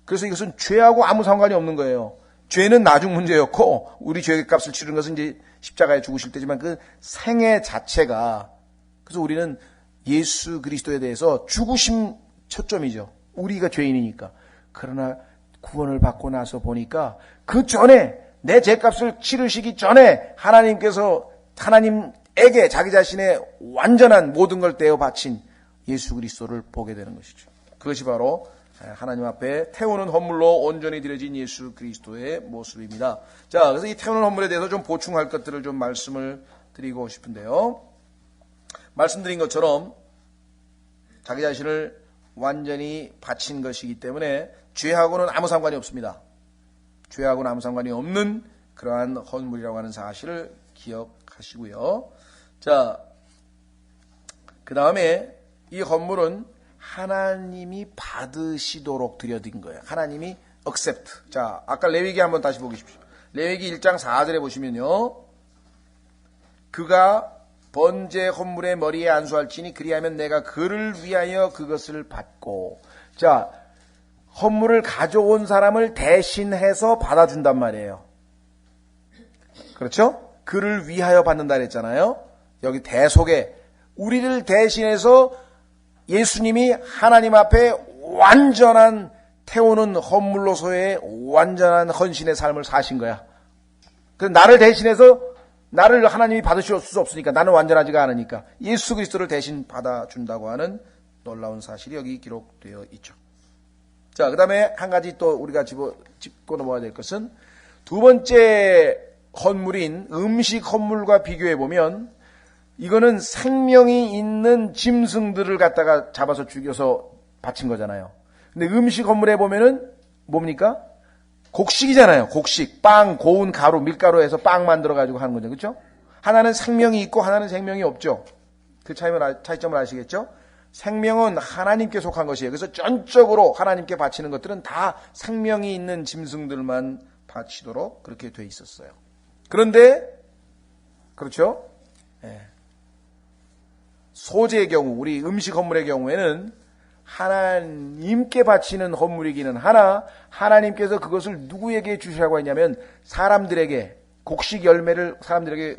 그래서 이것은 죄하고 아무 상관이 없는 거예요. 죄는 나중 문제였고 우리 죄의 값을 치르는 것은 이제 십자가에 죽으실 때지만 그 생애 자체가 그래서 우리는 예수 그리스도에 대해서 죽으심 초점이죠. 우리가 죄인이니까. 그러나 구원을 받고 나서 보니까 그 전에 내 죄값을 치르시기 전에 하나님에게 자기 자신의 완전한 모든 걸 떼어 바친 예수 그리스도를 보게 되는 것이죠. 그것이 바로 하나님 앞에 태우는 헌물로 온전히 드려진 예수 그리스도의 모습입니다. 자, 그래서 이 태우는 헌물에 대해서 좀 보충할 것들을 좀 말씀을 드리고 싶은데요. 말씀드린 것처럼 자기 자신을 완전히 바친 것이기 때문에 죄하고는 아무 상관이 없습니다. 죄하고는 아무 상관이 없는 그러한 헌물이라고 하는 사실을 기억하시고요. 자, 그 다음에 이 헌물은 하나님이 받으시도록 드려진 거예요. 하나님이 accept. 자, 아까 레위기 한번 다시 보십시오. 레위기 1장 4절에 보시면요. 그가 번제 헌물의 머리에 안수할지니 그리하면 내가 그를 위하여 그것을 받고. 자, 헌물을 가져온 사람을 대신해서 받아준단 말이에요. 그렇죠? 그를 위하여 받는다 그랬잖아요. 여기 대속에 우리를 대신해서 예수님이 하나님 앞에 완전한 태우는 헌물로서의 완전한 헌신의 삶을 사신 거야. 그래서 나를 대신해서 나를 하나님이 받으실 수 없으니까 나는 완전하지가 않으니까 예수 그리스도를 대신 받아준다고 하는 놀라운 사실이 여기 기록되어 있죠. 자, 그 다음에 한 가지 또 우리가 짚고 넘어가야 될 것은 두 번째 헌물인 음식 헌물과 비교해 보면 이거는 생명이 있는 짐승들을 갖다가 잡아서 죽여서 바친 거잖아요. 근데 음식 헌물에 보면은 뭡니까? 곡식이잖아요. 곡식, 빵, 고운 가루, 밀가루에서 빵 만들어 가지고 하는 거죠. 그렇죠? 하나는 생명이 있고 하나는 생명이 없죠. 그 차이점을 아시겠죠? 생명은 하나님께 속한 것이에요. 그래서 전적으로 하나님께 바치는 것들은 다 생명이 있는 짐승들만 바치도록 그렇게 돼 있었어요. 그런데 그렇죠? 예. 소재의 경우, 우리 음식 헌물의 경우에는 하나님께 바치는 헌물이기는 하나 하나님께서 그것을 누구에게 주시라고 했냐면 사람들에게 곡식 열매를 사람들에게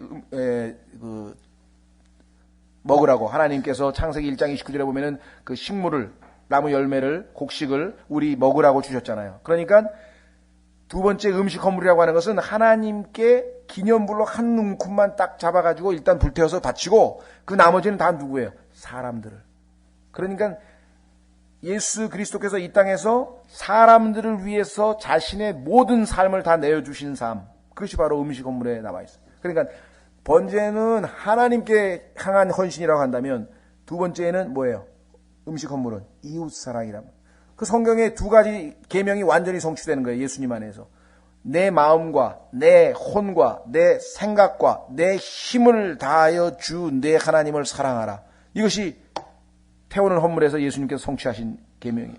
먹으라고 하나님께서 창세기 1장 29절에 보면은 그 식물을 나무 열매를 곡식을 우리 먹으라고 주셨잖아요. 그러니까 두 번째 음식 헌물이라고 하는 것은 하나님께 기념불로 한 움큼만 딱 잡아가지고 일단 불태워서 바치고 그 나머지는 다 누구예요? 사람들을. 그러니까 예수 그리스도께서 이 땅에서 사람들을 위해서 자신의 모든 삶을 다 내어주신 삶. 그것이 바로 음식 헌물에 나와 있어요. 그러니까 번제는 하나님께 향한 헌신이라고 한다면 두 번째는 뭐예요? 음식 헌물은 이웃사랑이란 말이에요. 그 성경에 두 가지 계명이 완전히 성취되는 거예요. 예수님 안에서. 내 마음과 내 혼과 내 생각과 내 힘을 다하여 주 내 하나님을 사랑하라. 이것이 태우는 헌물에서 예수님께서 성취하신 계명이에요.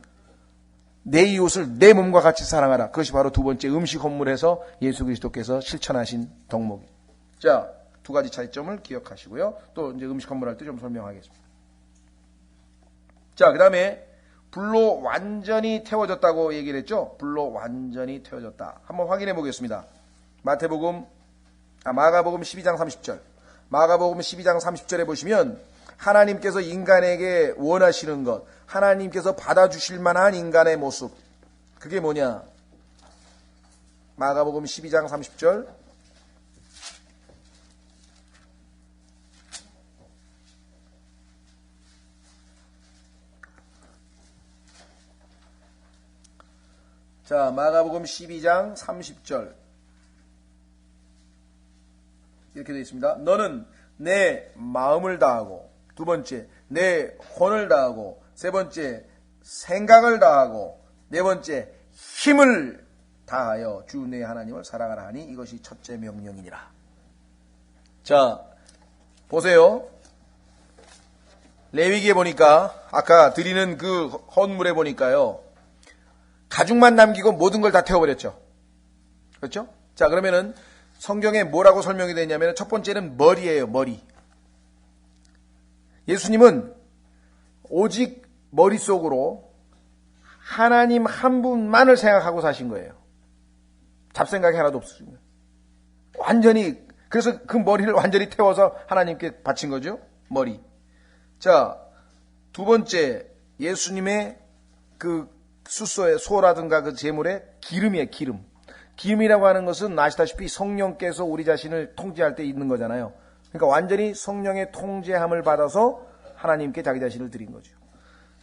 내 이웃을 내 몸과 같이 사랑하라. 그것이 바로 두 번째 음식 헌물에서 예수 그리스도께서 실천하신 덕목이. 자, 두 가지 차이점을 기억하시고요. 또 이제 음식 헌물할 때 좀 설명하겠습니다. 자, 그 다음에 불로 완전히 태워졌다고 얘기를 했죠. 불로 완전히 태워졌다. 한번 확인해 보겠습니다. 마가복음 12장 30절. 마가복음 12장 30절에 보시면 하나님께서 인간에게 원하시는 것, 하나님께서 받아주실 만한 인간의 모습, 그게 뭐냐? 마가복음 12장 30절. 자, 마가복음 12장 30절. 이렇게 되어 있습니다. 너는 내 마음을 다하고, 두 번째, 내 혼을 다하고, 세 번째, 생각을 다하고, 네 번째, 힘을 다하여 주 내 하나님을 사랑하라 하니 이것이 첫째 명령이니라. 자, 보세요. 레위기에 보니까 아까 드리는 그 헌물에 보니까요. 가죽만 남기고 모든 걸 다 태워버렸죠. 그렇죠? 자, 그러면은 성경에 뭐라고 설명이 되냐면 첫 번째는 머리예요. 머리. 예수님은 오직 머릿속으로 하나님 한 분만을 생각하고 사신 거예요. 잡생각이 하나도 없으신 거예요. 완전히, 그래서 그 머리를 완전히 태워서 하나님께 바친 거죠. 머리. 자, 두 번째, 예수님의 그 숫소의 소라든가 그 제물의 기름이에요. 기름. 기름이라고 하는 것은 아시다시피 성령께서 우리 자신을 통제할 때 있는 거잖아요. 그러니까 완전히 성령의 통제함을 받아서 하나님께 자기 자신을 드린 거죠.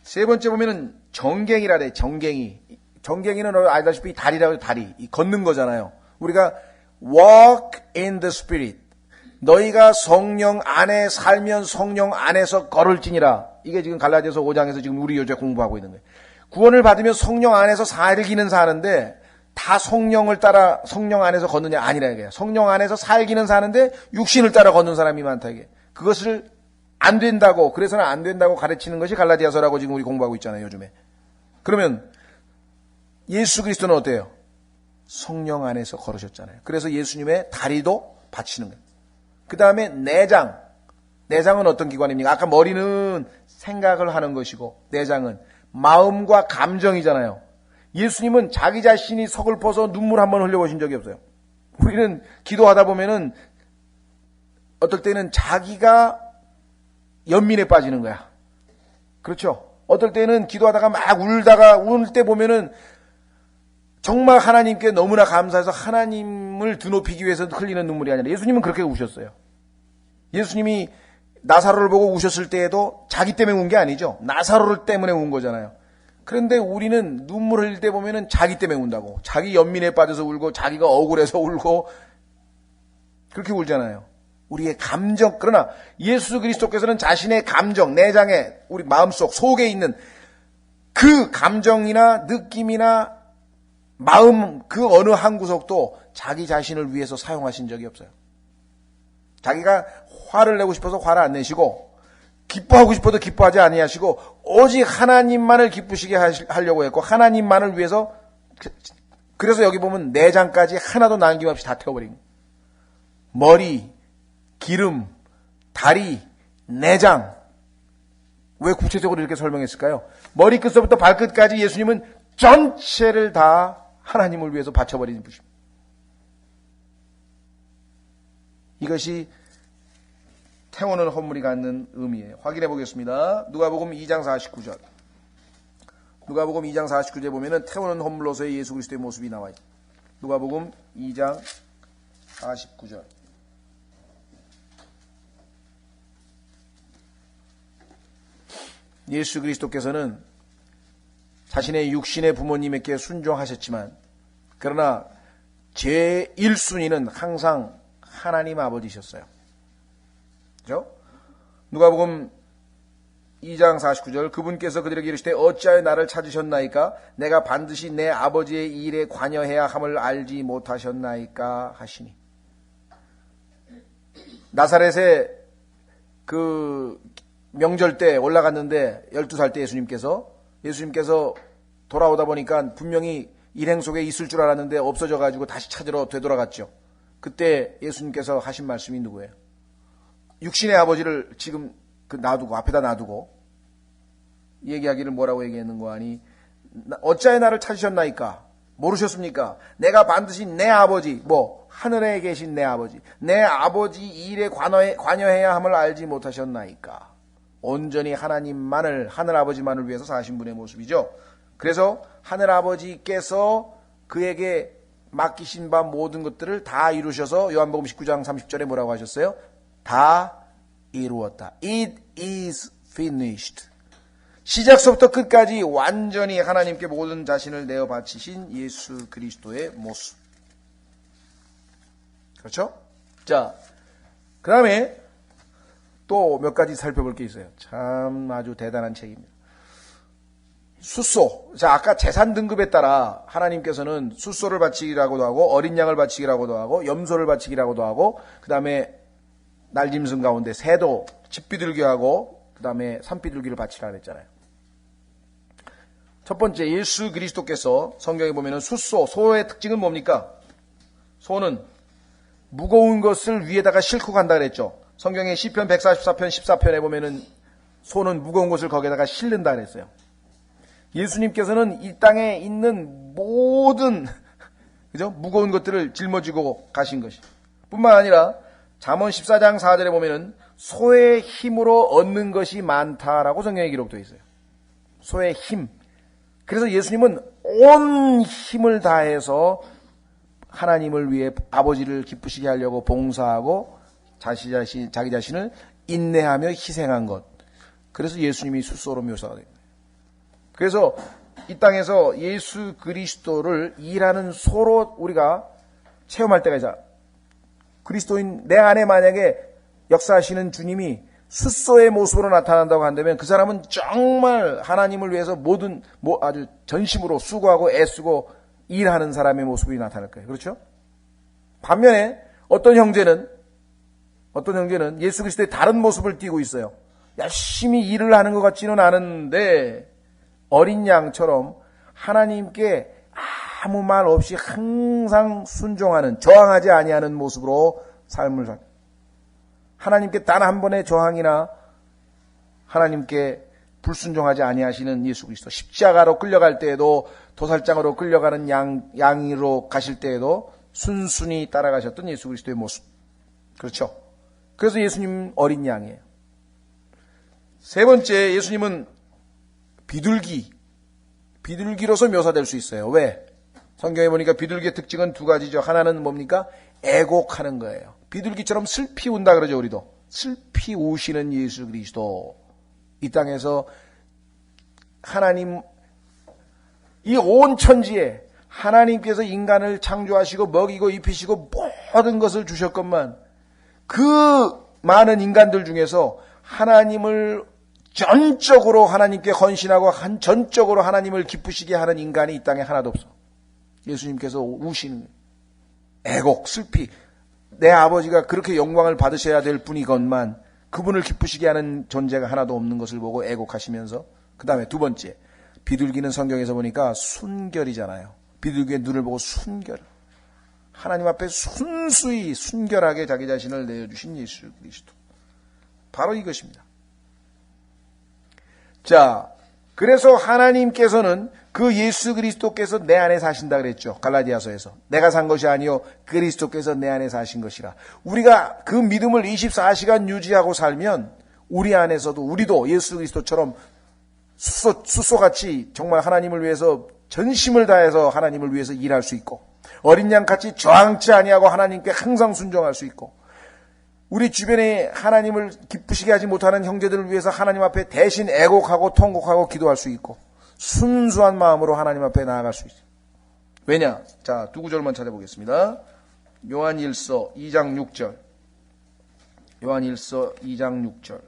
세 번째 보면은 정갱이라 그래. 정갱이. 정갱이는 아시다시피 다리라고 해요. 다리. 걷는 거잖아요. 우리가 walk in the spirit. 너희가 성령 안에 살면 성령 안에서 걸을지니라. 이게 지금 갈라디아서 5장에서 지금 우리 요새 공부하고 있는 거예요. 구원을 받으면 성령 안에서 살기는 사는데 다 성령을 따라 성령 안에서 걷느냐? 아니라 이게요. 성령 안에서 살기는 사는데 육신을 따라 걷는 사람이 많다 이게. 그것을 안 된다고, 그래서는 안 된다고 가르치는 것이 갈라디아서라고 지금 우리 공부하고 있잖아요, 요즘에. 그러면 예수 그리스도는 어때요? 성령 안에서 걸으셨잖아요. 그래서 예수님의 다리도 받치는 거예요. 그 다음에 내장. 내장은 어떤 기관입니까? 아까 머리는 생각을 하는 것이고 내장은 마음과 감정이잖아요. 예수님은 자기 자신이 서글퍼서 눈물 한번 흘려보신 적이 없어요. 우리는 기도하다 보면은 어떨 때는 자기가 연민에 빠지는 거야. 그렇죠? 어떨 때는 기도하다가 막 울다가 울 때 보면은 정말 하나님께 너무나 감사해서 하나님을 드높이기 위해서 흘리는 눈물이 아니라 예수님은 그렇게 우셨어요. 예수님이 나사로를 보고 우셨을 때에도 자기 때문에 운 게 아니죠. 나사로를 때문에 운 거잖아요. 그런데 우리는 눈물 흘릴 때 보면은 자기 때문에 운다고. 자기 연민에 빠져서 울고 자기가 억울해서 울고 그렇게 울잖아요. 우리의 감정. 그러나 예수 그리스도께서는 자신의 감정, 내장에 우리 마음속 속에 있는 그 감정이나 느낌이나 마음 그 어느 한 구석도 자기 자신을 위해서 사용하신 적이 없어요. 자기가 화를 내고 싶어서 화를 안 내시고 기뻐하고 싶어도 기뻐하지 아니하시고 오직 하나님만을 기쁘시게 하려고 했고 하나님만을 위해서. 그래서 여기 보면 내장까지 하나도 남김없이 다 태워버린 거예요. 머리, 기름, 다리, 내장. 왜 구체적으로 이렇게 설명했을까요? 머리끝서부터 발끝까지 예수님은 전체를 다 하나님을 위해서 바쳐버리는 분입니다. 이것이 태우는 헌물이 갖는 의미예요. 확인해 보겠습니다. 누가복음 2장 49절. 누가복음 2장 49절에 보면은 태우는 헌물로서의 예수 그리스도의 모습이 나와 있다. 누가복음 2장 49절. 예수 그리스도께서는 자신의 육신의 부모님에게 순종하셨지만 그러나 제 1순위는 항상 하나님 아버지셨어요. 그렇죠? 누가복음 2장 49절 그분께서 그들에게 이르시되 어찌하여 나를 찾으셨나이까? 내가 반드시 내 아버지의 일에 관여해야 함을 알지 못하셨나이까? 하시니. 나사렛에 그 명절 때 올라갔는데 12살 때 예수님께서 돌아오다 보니까 분명히 일행 속에 있을 줄 알았는데 없어져가지고 다시 찾으러 되돌아갔죠. 그때 예수님께서 하신 말씀이 누구예요? 육신의 아버지를 지금 놔두고, 앞에다 놔두고, 얘기하기를 뭐라고 얘기했는 거 아니? 어찌하여 나를 찾으셨나이까? 모르셨습니까? 내가 반드시 내 아버지, 하늘에 계신 내 아버지 일에 관여해야 함을 알지 못하셨나이까? 온전히 하나님만을, 하늘 아버지만을 위해서 사신 분의 모습이죠. 그래서 하늘 아버지께서 그에게 맡기신 바 모든 것들을 다 이루셔서 요한복음 19장 30절에 뭐라고 하셨어요? 다 이루었다. It is finished. 시작서부터 끝까지 완전히 하나님께 모든 자신을 내어 바치신 예수 그리스도의 모습. 그렇죠? 자, 그 다음에 또 몇 가지 살펴볼 게 있어요. 참 아주 대단한 책입니다. 숫소. 자, 아까 재산 등급에 따라 하나님께서는 숫소를 바치기라고도 하고 어린 양을 바치기라고도 하고 염소를 바치기라고도 하고 그 다음에 날짐승 가운데 새도 집비둘기하고 그 다음에 산비둘기를 바치라 그랬잖아요. 첫 번째, 예수 그리스도께서 성경에 보면은 소의 특징은 뭡니까? 소는 무거운 것을 위에다가 싣고 간다 그랬죠. 성경에 시편 144편 14편에 보면은 소는 무거운 것을 거기에다가 실른다 그랬어요. 예수님께서는 이 땅에 있는 모든 그죠? 무거운 것들을 짊어지고 가신 것이 뿐만 아니라 잠언 14장 4절에 보면은 소의 힘으로 얻는 것이 많다라고 성경에 기록되어 있어요. 소의 힘. 그래서 예수님은 온 힘을 다해서 하나님을 위해 아버지를 기쁘시게 하려고 봉사하고 자기 자신을 인내하며 희생한 것. 그래서 예수님이 숫소로 묘사가 됩니다. 그래서 이 땅에서 예수 그리스도를 일하는 소로 우리가 체험할 때가 있어요. 그리스도인 내 안에 만약에 역사하시는 주님이 숫소의 모습으로 나타난다고 한다면 그 사람은 정말 하나님을 위해서 아주 전심으로 수고하고 애쓰고 일하는 사람의 모습이 나타날 거예요. 그렇죠? 반면에 어떤 형제는 예수 그리스도의 다른 모습을 띠고 있어요. 열심히 일을 하는 것 같지는 않은데 어린 양처럼 하나님께 아무 말 없이 항상 순종하는, 저항하지 아니하는 모습으로 삶을 살. 하나님께 단 한 번의 저항이나 하나님께 불순종하지 아니하시는 예수 그리스도. 십자가로 끌려갈 때에도, 도살장으로 끌려가는 양으로 가실 때에도 순순히 따라가셨던 예수 그리스도의 모습. 그렇죠? 그래서 예수님 어린 양이에요. 세 번째, 예수님은 비둘기로서 묘사될 수 있어요. 왜? 성경에 보니까 비둘기의 특징은 두 가지죠. 하나는 뭡니까? 애곡하는 거예요. 비둘기처럼 슬피 운다 그러죠, 우리도. 슬피 우시는 예수 그리스도. 이 땅에서 하나님, 이 온 천지에 하나님께서 인간을 창조하시고 먹이고 입히시고 모든 것을 주셨건만 그 많은 인간들 중에서 하나님을 전적으로 하나님께 헌신하고 전적으로 하나님을 기쁘시게 하는 인간이 이 땅에 하나도 없어. 예수님께서 우시는 애곡, 슬피. 내 아버지가 그렇게 영광을 받으셔야 될 분이건만 그분을 기쁘시게 하는 존재가 하나도 없는 것을 보고 애곡하시면서, 그 다음에 두 번째, 비둘기는 성경에서 보니까 순결이잖아요. 비둘기의 눈을 보고 순결. 하나님 앞에 순수히 순결하게 자기 자신을 내어주신 예수 그리스도. 바로 이것입니다. 자, 그래서 하나님께서는 그 예수 그리스도께서 내 안에 사신다 그랬죠. 갈라디아서에서. 내가 산 것이 아니요 그리스도께서 내 안에 사신 것이라. 우리가 그 믿음을 24시간 유지하고 살면 우리 안에서도, 우리도 예수 그리스도처럼 숫소같이 정말 하나님을 위해서 전심을 다해서 하나님을 위해서 일할 수 있고, 어린 양같이 저항치 아니하고 하나님께 항상 순종할 수 있고, 우리 주변에 하나님을 기쁘시게 하지 못하는 형제들을 위해서 하나님 앞에 대신 애곡하고 통곡하고 기도할 수 있고, 순수한 마음으로 하나님 앞에 나아갈 수 있어요. 왜냐? 자, 두 구절만 찾아보겠습니다. 요한일서 2장 6절. 요한일서 2장 6절.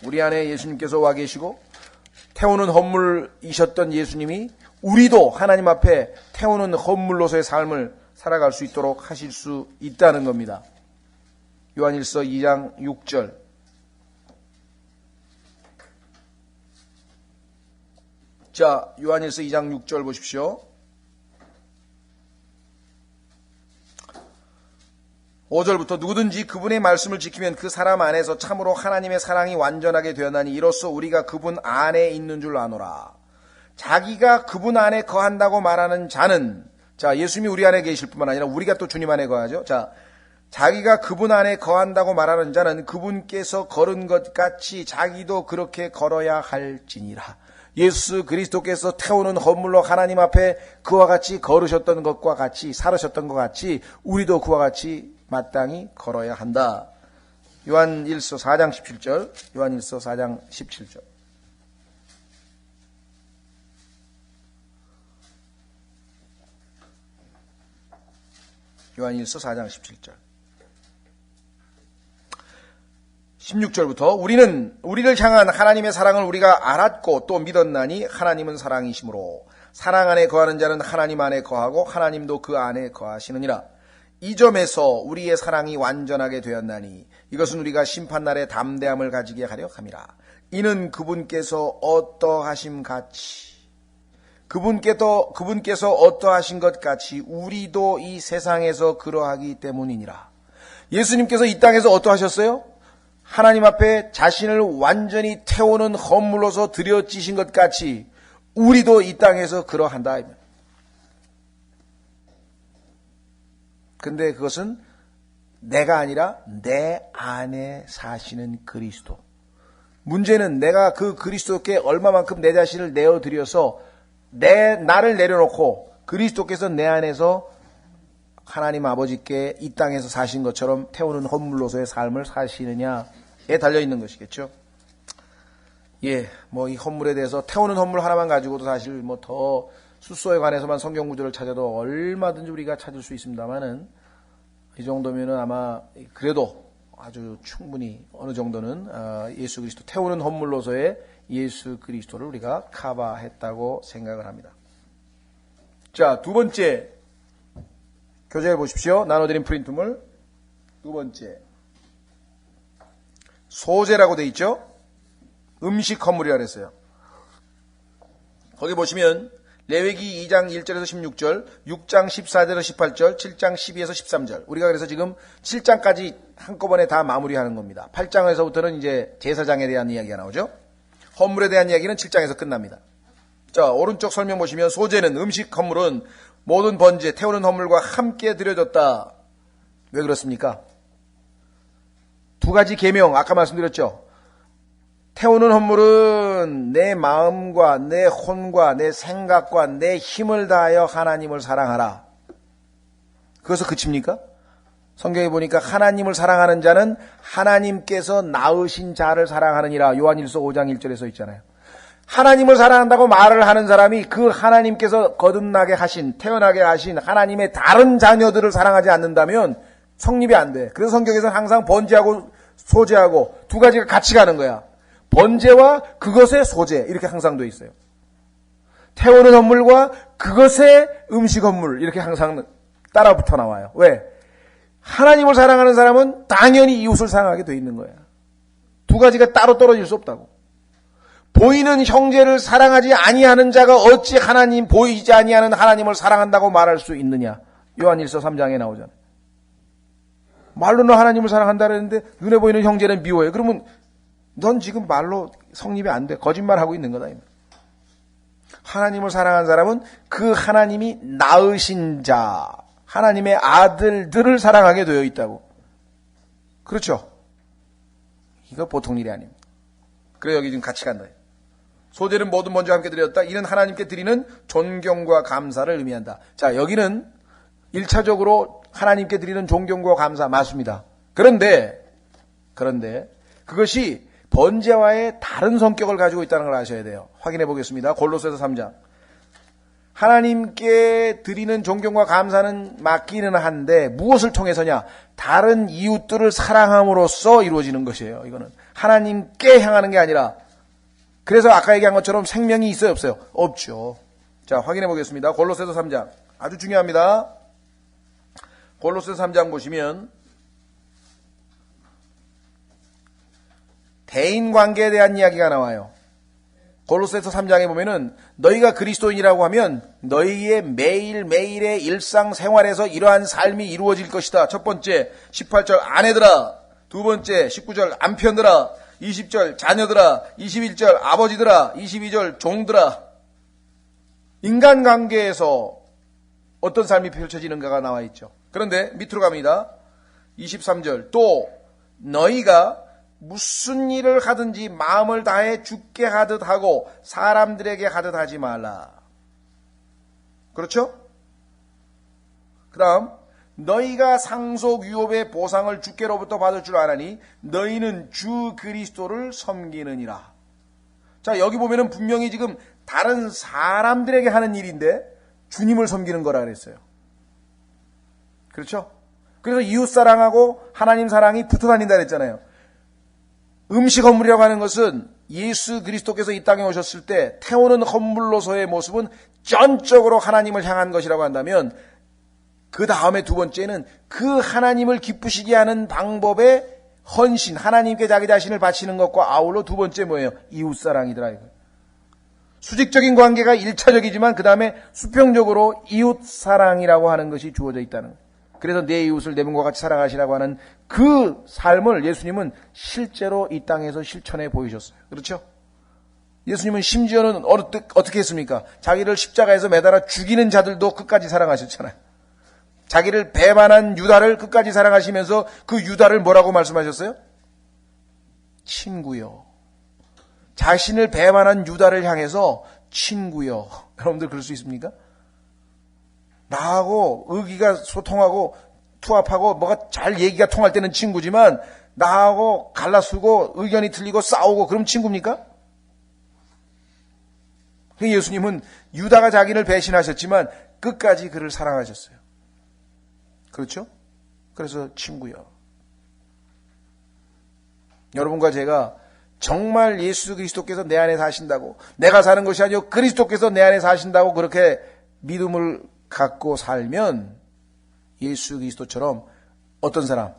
우리 안에 예수님께서 와 계시고 태우는 헌물이셨던 예수님이 우리도 하나님 앞에 태우는 헌물로서의 삶을 살아갈 수 있도록 하실 수 있다는 겁니다. 요한일서 2장 6절. 자, 요한일서 2장 6절 보십시오. 5절부터 누구든지 그분의 말씀을 지키면 그 사람 안에서 참으로 하나님의 사랑이 완전하게 되었나니 이로써 우리가 그분 안에 있는 줄 아노라. 자기가 그분 안에 거한다고 말하는 자는, 자, 예수님이 우리 안에 계실 뿐만 아니라 우리가 또 주님 안에 거하죠. 자, 자기가 그분 안에 거한다고 말하는 자는 그분께서 걸은 것 같이 자기도 그렇게 걸어야 할지니라. 예수 그리스도께서 태우는 헌물로 하나님 앞에 그와 같이 걸으셨던 것과 같이 살으셨던 것 같이 우리도 그와 같이 마땅히 걸어야 한다. 요한일서 4장 17절. 요한일서 4장 17절. 요한일서 4장 17절. 16절부터 우리를 향한 하나님의 사랑을 우리가 알았고 또 믿었나니 하나님은 사랑이시므로 사랑 안에 거하는 자는 하나님 안에 거하고 하나님도 그 안에 거하시느니라. 이 점에서 우리의 사랑이 완전하게 되었나니 이것은 우리가 심판날에 담대함을 가지게 하려 함이라. 이는 그분께서 어떠하심 같이 그분께서 어떠하신 것 같이 우리도 이 세상에서 그러하기 때문이니라. 예수님께서 이 땅에서 어떠하셨어요? 하나님 앞에 자신을 완전히 태우는 헌물로서 드려지신 것 같이 우리도 이 땅에서 그러한다. 근데 그것은 내가 아니라 내 안에 사시는 그리스도. 문제는 내가 그 그리스도께 얼마만큼 내 자신을 내어드려서 나를 내려놓고 그리스도께서 내 안에서 하나님 아버지께 이 땅에서 사신 것처럼 태우는 헌물로서의 삶을 사시느냐에 달려있는 것이겠죠. 예, 뭐 이 헌물에 대해서 태우는 헌물 하나만 가지고도 사실 뭐 더 숫소에 관해서만 성경 구절을 찾아도 얼마든지 우리가 찾을 수 있습니다만은 이 정도면은 아마 그래도 아주 충분히 어느 정도는 예수 그리스도 태우는 헌물로서의 예수 그리스도를 우리가 커버했다고 생각을 합니다. 자, 두 번째 교재에 보십시오. 나눠드린 프린트물 두 번째 소재라고 되어 있죠. 음식 헌물이라고 했어요. 거기 보시면 레위기 2장 1절에서 16절, 6장 14절에서 18절, 7장 12에서 13절. 우리가 그래서 지금 7장까지 한꺼번에 다 마무리하는 겁니다. 8장에서부터는 이제 제사장에 대한 이야기가 나오죠. 헌물에 대한 이야기는 7장에서 끝납니다. 자, 오른쪽 설명 보시면 소재는 음식 헌물은 모든 번제, 태우는 헌물과 함께 드려졌다. 왜 그렇습니까? 두 가지 계명, 아까 말씀드렸죠. 태우는 헌물은 내 마음과 내 혼과 내 생각과 내 힘을 다하여 하나님을 사랑하라. 그것서 그칩니까? 성경에 보니까 하나님을 사랑하는 자는 하나님께서 낳으신 자를 사랑하느니라. 요한일서 5장 1절에 써 있잖아요. 하나님을 사랑한다고 말을 하는 사람이 그 하나님께서 거듭나게 하신, 태어나게 하신 하나님의 다른 자녀들을 사랑하지 않는다면 성립이 안 돼. 그래서 성경에서는 항상 번제하고 소제하고 두 가지가 같이 가는 거야. 번제와 그것의 소제 이렇게 항상 돼 있어요. 태우는 헌물과 그것의 음식 헌물 이렇게 항상 따라붙어 나와요. 왜? 하나님을 사랑하는 사람은 당연히 이웃을 사랑하게 돼 있는 거야. 두 가지가 따로 떨어질 수 없다고. 보이는 형제를 사랑하지 아니하는 자가 어찌 보이지 아니하는 하나님을 사랑한다고 말할 수 있느냐. 요한일서 3장에 나오잖아요. 말로는 하나님을 사랑한다 그랬는데 눈에 보이는 형제는 미워해. 그러면 넌 지금 말로 성립이 안 돼. 거짓말하고 있는 거다. 하나님을 사랑한 사람은 그 하나님이 낳으신 자, 하나님의 아들들을 사랑하게 되어 있다고. 그렇죠? 이거 보통 일이 아닙니다. 그래 여기 지금 같이 간다. 소제는 모든 번제와 함께 드렸다. 이는 하나님께 드리는 존경과 감사를 의미한다. 자, 여기는 1차적으로 하나님께 드리는 존경과 감사 맞습니다. 그런데 그것이 번제와의 다른 성격을 가지고 있다는 걸 아셔야 돼요. 확인해 보겠습니다. 골로새서 3장. 하나님께 드리는 존경과 감사는 맞기는 한데 무엇을 통해서냐? 다른 이웃들을 사랑함으로써 이루어지는 것이에요. 이거는 하나님께 향하는 게 아니라. 그래서 아까 얘기한 것처럼 생명이 있어요, 없어요? 없죠. 자, 확인해 보겠습니다. 골로새서 3장. 아주 중요합니다. 골로새서 3장 보시면 대인 관계에 대한 이야기가 나와요. 골로새서 3장에 보면은 너희가 그리스도인이라고 하면 너희의 매일매일의 일상생활에서 이러한 삶이 이루어질 것이다. 첫 번째 18절 아내들아, 두 번째 19절 남편들아, 20절 자녀들아, 21절 아버지들아, 22절 종들아. 인간관계에서 어떤 삶이 펼쳐지는가가 나와 있죠. 그런데 밑으로 갑니다. 23절 또 너희가 무슨 일을 하든지 마음을 다해 주께 하듯 하고 사람들에게 하듯 하지 말라. 그렇죠? 그 다음 너희가 상속 유업의 보상을 주께로부터 받을 줄 아나니 너희는 주 그리스도를 섬기느니라. 자, 여기 보면은 분명히 지금 다른 사람들에게 하는 일인데 주님을 섬기는 거라 그랬어요. 그렇죠? 그래서 이웃 사랑하고 하나님 사랑이 붙어 다닌다 그랬잖아요. 음식 헌물이라고 하는 것은 예수 그리스도께서 이 땅에 오셨을 때 태우는 헌물로서의 모습은 전적으로 하나님을 향한 것이라고 한다면, 그 다음에 두 번째는 그 하나님을 기쁘시게 하는 방법의 헌신, 하나님께 자기 자신을 바치는 것과 아울러 두 번째 뭐예요? 이웃사랑이더라. 수직적인 관계가 1차적이지만 그 다음에 수평적으로 이웃사랑이라고 하는 것이 주어져 있다는 거예요. 그래서 내 이웃을 내 몸과 같이 사랑하시라고 하는 그 삶을 예수님은 실제로 이 땅에서 실천해 보이셨어요. 그렇죠? 예수님은 심지어는 어떻게 했습니까? 자기를 십자가에서 매달아 죽이는 자들도 끝까지 사랑하셨잖아요. 자기를 배반한 유다를 끝까지 사랑하시면서 그 유다를 뭐라고 말씀하셨어요? 친구요. 자신을 배반한 유다를 향해서 친구요. 여러분들 그럴 수 있습니까? 나하고 의기가 소통하고 투합하고 뭐가 잘 얘기가 통할 때는 친구지만 나하고 갈라쓰고 의견이 틀리고 싸우고 그럼 친구입니까? 예수님은 유다가 자기를 배신하셨지만 끝까지 그를 사랑하셨어요. 그렇죠? 그래서 친구요. 여러분과 제가 정말 예수 그리스도께서 내 안에 사신다고, 내가 사는 것이 아니고 그리스도께서 내 안에 사신다고 그렇게 믿음을 갖고 살면 예수 그리스도처럼 어떤 사람,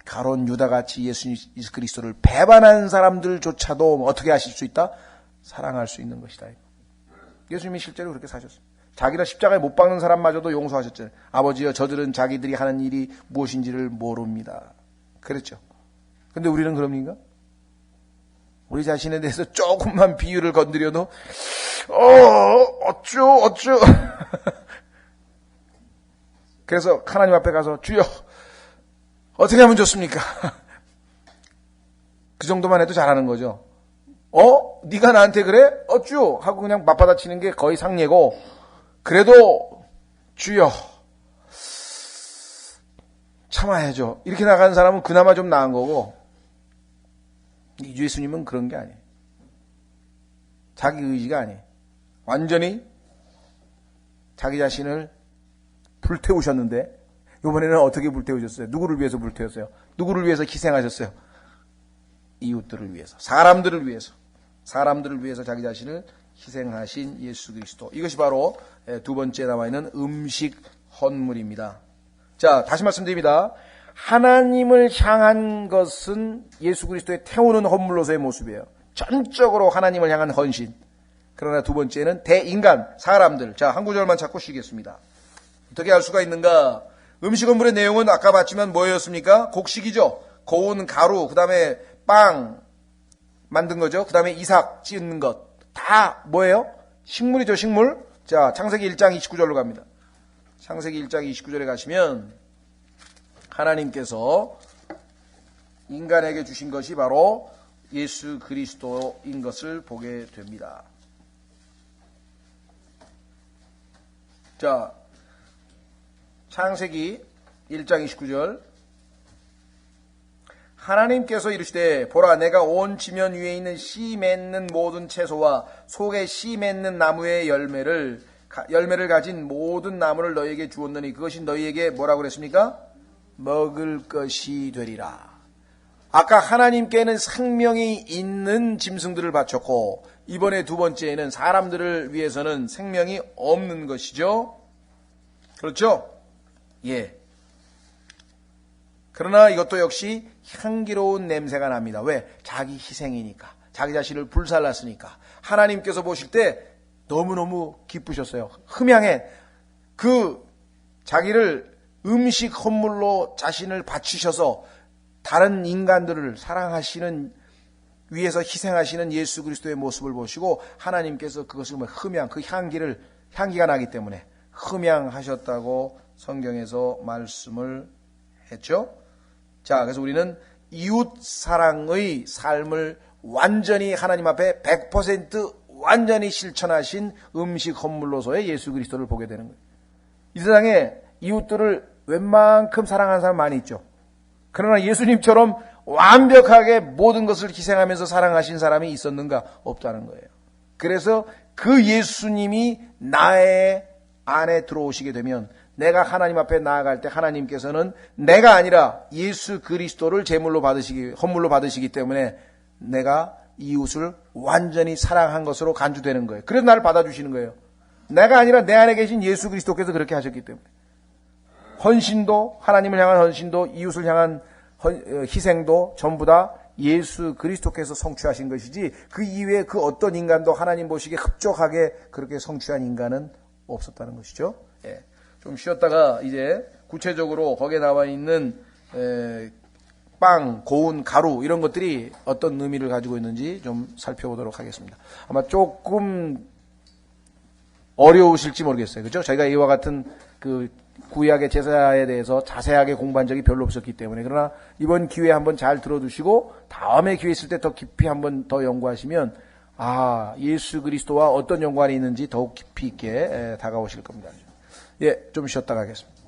가론 유다같이 예수 그리스도를 배반한 사람들조차도 어떻게 하실 수 있다? 사랑할 수 있는 것이다. 예수님이 실제로 그렇게 사셨어요. 자기를 십자가에 못 박는 사람마저도 용서하셨잖아요. 아버지여 저들은 자기들이 하는 일이 무엇인지를 모릅니다. 그랬죠. 근데 우리는 그럽니까? 우리 자신에 대해서 조금만 비유를 건드려도 어쭈 그래서 하나님 앞에 가서 주여 어떻게 하면 좋습니까? 그 정도만 해도 잘하는 거죠. 네가 나한테 그래? 어쭈 하고 그냥 맞받아치는 게 거의 상례고, 그래도 주여 참아야죠 이렇게 나가는 사람은 그나마 좀 나은 거고, 예수님은 그런 게 아니에요. 자기 의지가 아니에요. 완전히 자기 자신을 불태우셨는데, 이번에는 어떻게 불태우셨어요? 누구를 위해서 불태웠어요? 누구를 위해서 희생하셨어요? 이웃들을 위해서, 사람들을 위해서 자기 자신을 희생하신 예수 그리스도. 이것이 바로 두 번째 나와 있는 음식 헌물입니다. 자, 다시 말씀드립니다. 하나님을 향한 것은 예수 그리스도의 태우는 헌물로서의 모습이에요. 전적으로 하나님을 향한 헌신. 그러나 두 번째는 대인간, 사람들. 자, 한 구절만 찾고 쉬겠습니다. 어떻게 할 수가 있는가? 음식 헌물의 내용은 아까 봤지만 뭐였습니까? 곡식이죠. 고운 가루, 그 다음에 빵 만든 거죠. 그 다음에 이삭 찢는 것. 다 뭐예요? 식물이죠, 식물. 자, 창세기 1장 29절로 갑니다. 창세기 1장 29절에 가시면 하나님께서 인간에게 주신 것이 바로 예수 그리스도인 것을 보게 됩니다. 자, 창세기 1장 29절. 하나님께서 이르시되 보라 내가 온 지면 위에 있는 씨 맺는 모든 채소와 속에 씨 맺는 나무의 열매를 가진 모든 나무를 너희에게 주었느니 그것이 너희에게 뭐라고 그랬습니까? 먹을 것이 되리라. 아까 하나님께는 생명이 있는 짐승들을 바쳤고, 이번에 두 번째에는 사람들을 위해서는 생명이 없는 것이죠. 그렇죠? 예. 그러나 이것도 역시 향기로운 냄새가 납니다. 왜? 자기 희생이니까. 자기 자신을 불살랐으니까 하나님께서 보실 때 너무너무 기쁘셨어요. 흠양해. 그 자기를 음식 헌물로 자신을 바치셔서 다른 인간들을 사랑하시는 위해서 희생하시는 예수 그리스도의 모습을 보시고 하나님께서 그것을 흠양, 그 향기가 나기 때문에 흠양하셨다고 성경에서 말씀을 했죠. 자, 그래서 우리는 이웃 사랑의 삶을 완전히 하나님 앞에 100% 완전히 실천하신 음식 헌물로서의 예수 그리스도를 보게 되는 거예요. 이 세상에 이웃들을 웬만큼 사랑하는 사람 많이 있죠. 그러나 예수님처럼 완벽하게 모든 것을 희생하면서 사랑하신 사람이 있었는가? 없다는 거예요. 그래서 그 예수님이 나의 안에 들어오시게 되면 내가 하나님 앞에 나아갈 때 하나님께서는 내가 아니라 예수 그리스도를 헌물로 받으시기 때문에 내가 이웃을 완전히 사랑한 것으로 간주되는 거예요. 그래서 나를 받아주시는 거예요. 내가 아니라 내 안에 계신 예수 그리스도께서 그렇게 하셨기 때문에. 헌신도, 하나님을 향한 헌신도, 이웃을 향한 희생도 전부 다 예수 그리스도께서 성취하신 것이지 그 이외에 그 어떤 인간도 하나님 보시기에 흡족하게 그렇게 성취한 인간은 없었다는 것이죠. 예. 좀 쉬었다가 이제 구체적으로 거기에 나와 있는 빵, 고운 가루 이런 것들이 어떤 의미를 가지고 있는지 좀 살펴보도록 하겠습니다. 아마 조금 어려우실지 모르겠어요. 그렇죠? 저희가 이와 같은 그 구약의 제사에 대해서 자세하게 공부한 적이 별로 없었기 때문에 그러나 이번 기회에 한번 잘 들어두시고 다음에 기회 있을 때 더 깊이 한번 더 연구하시면 예수 그리스도와 어떤 연관이 있는지 더욱 깊이 있게 다가오실 겁니다. 예, 좀 쉬었다 가겠습니다.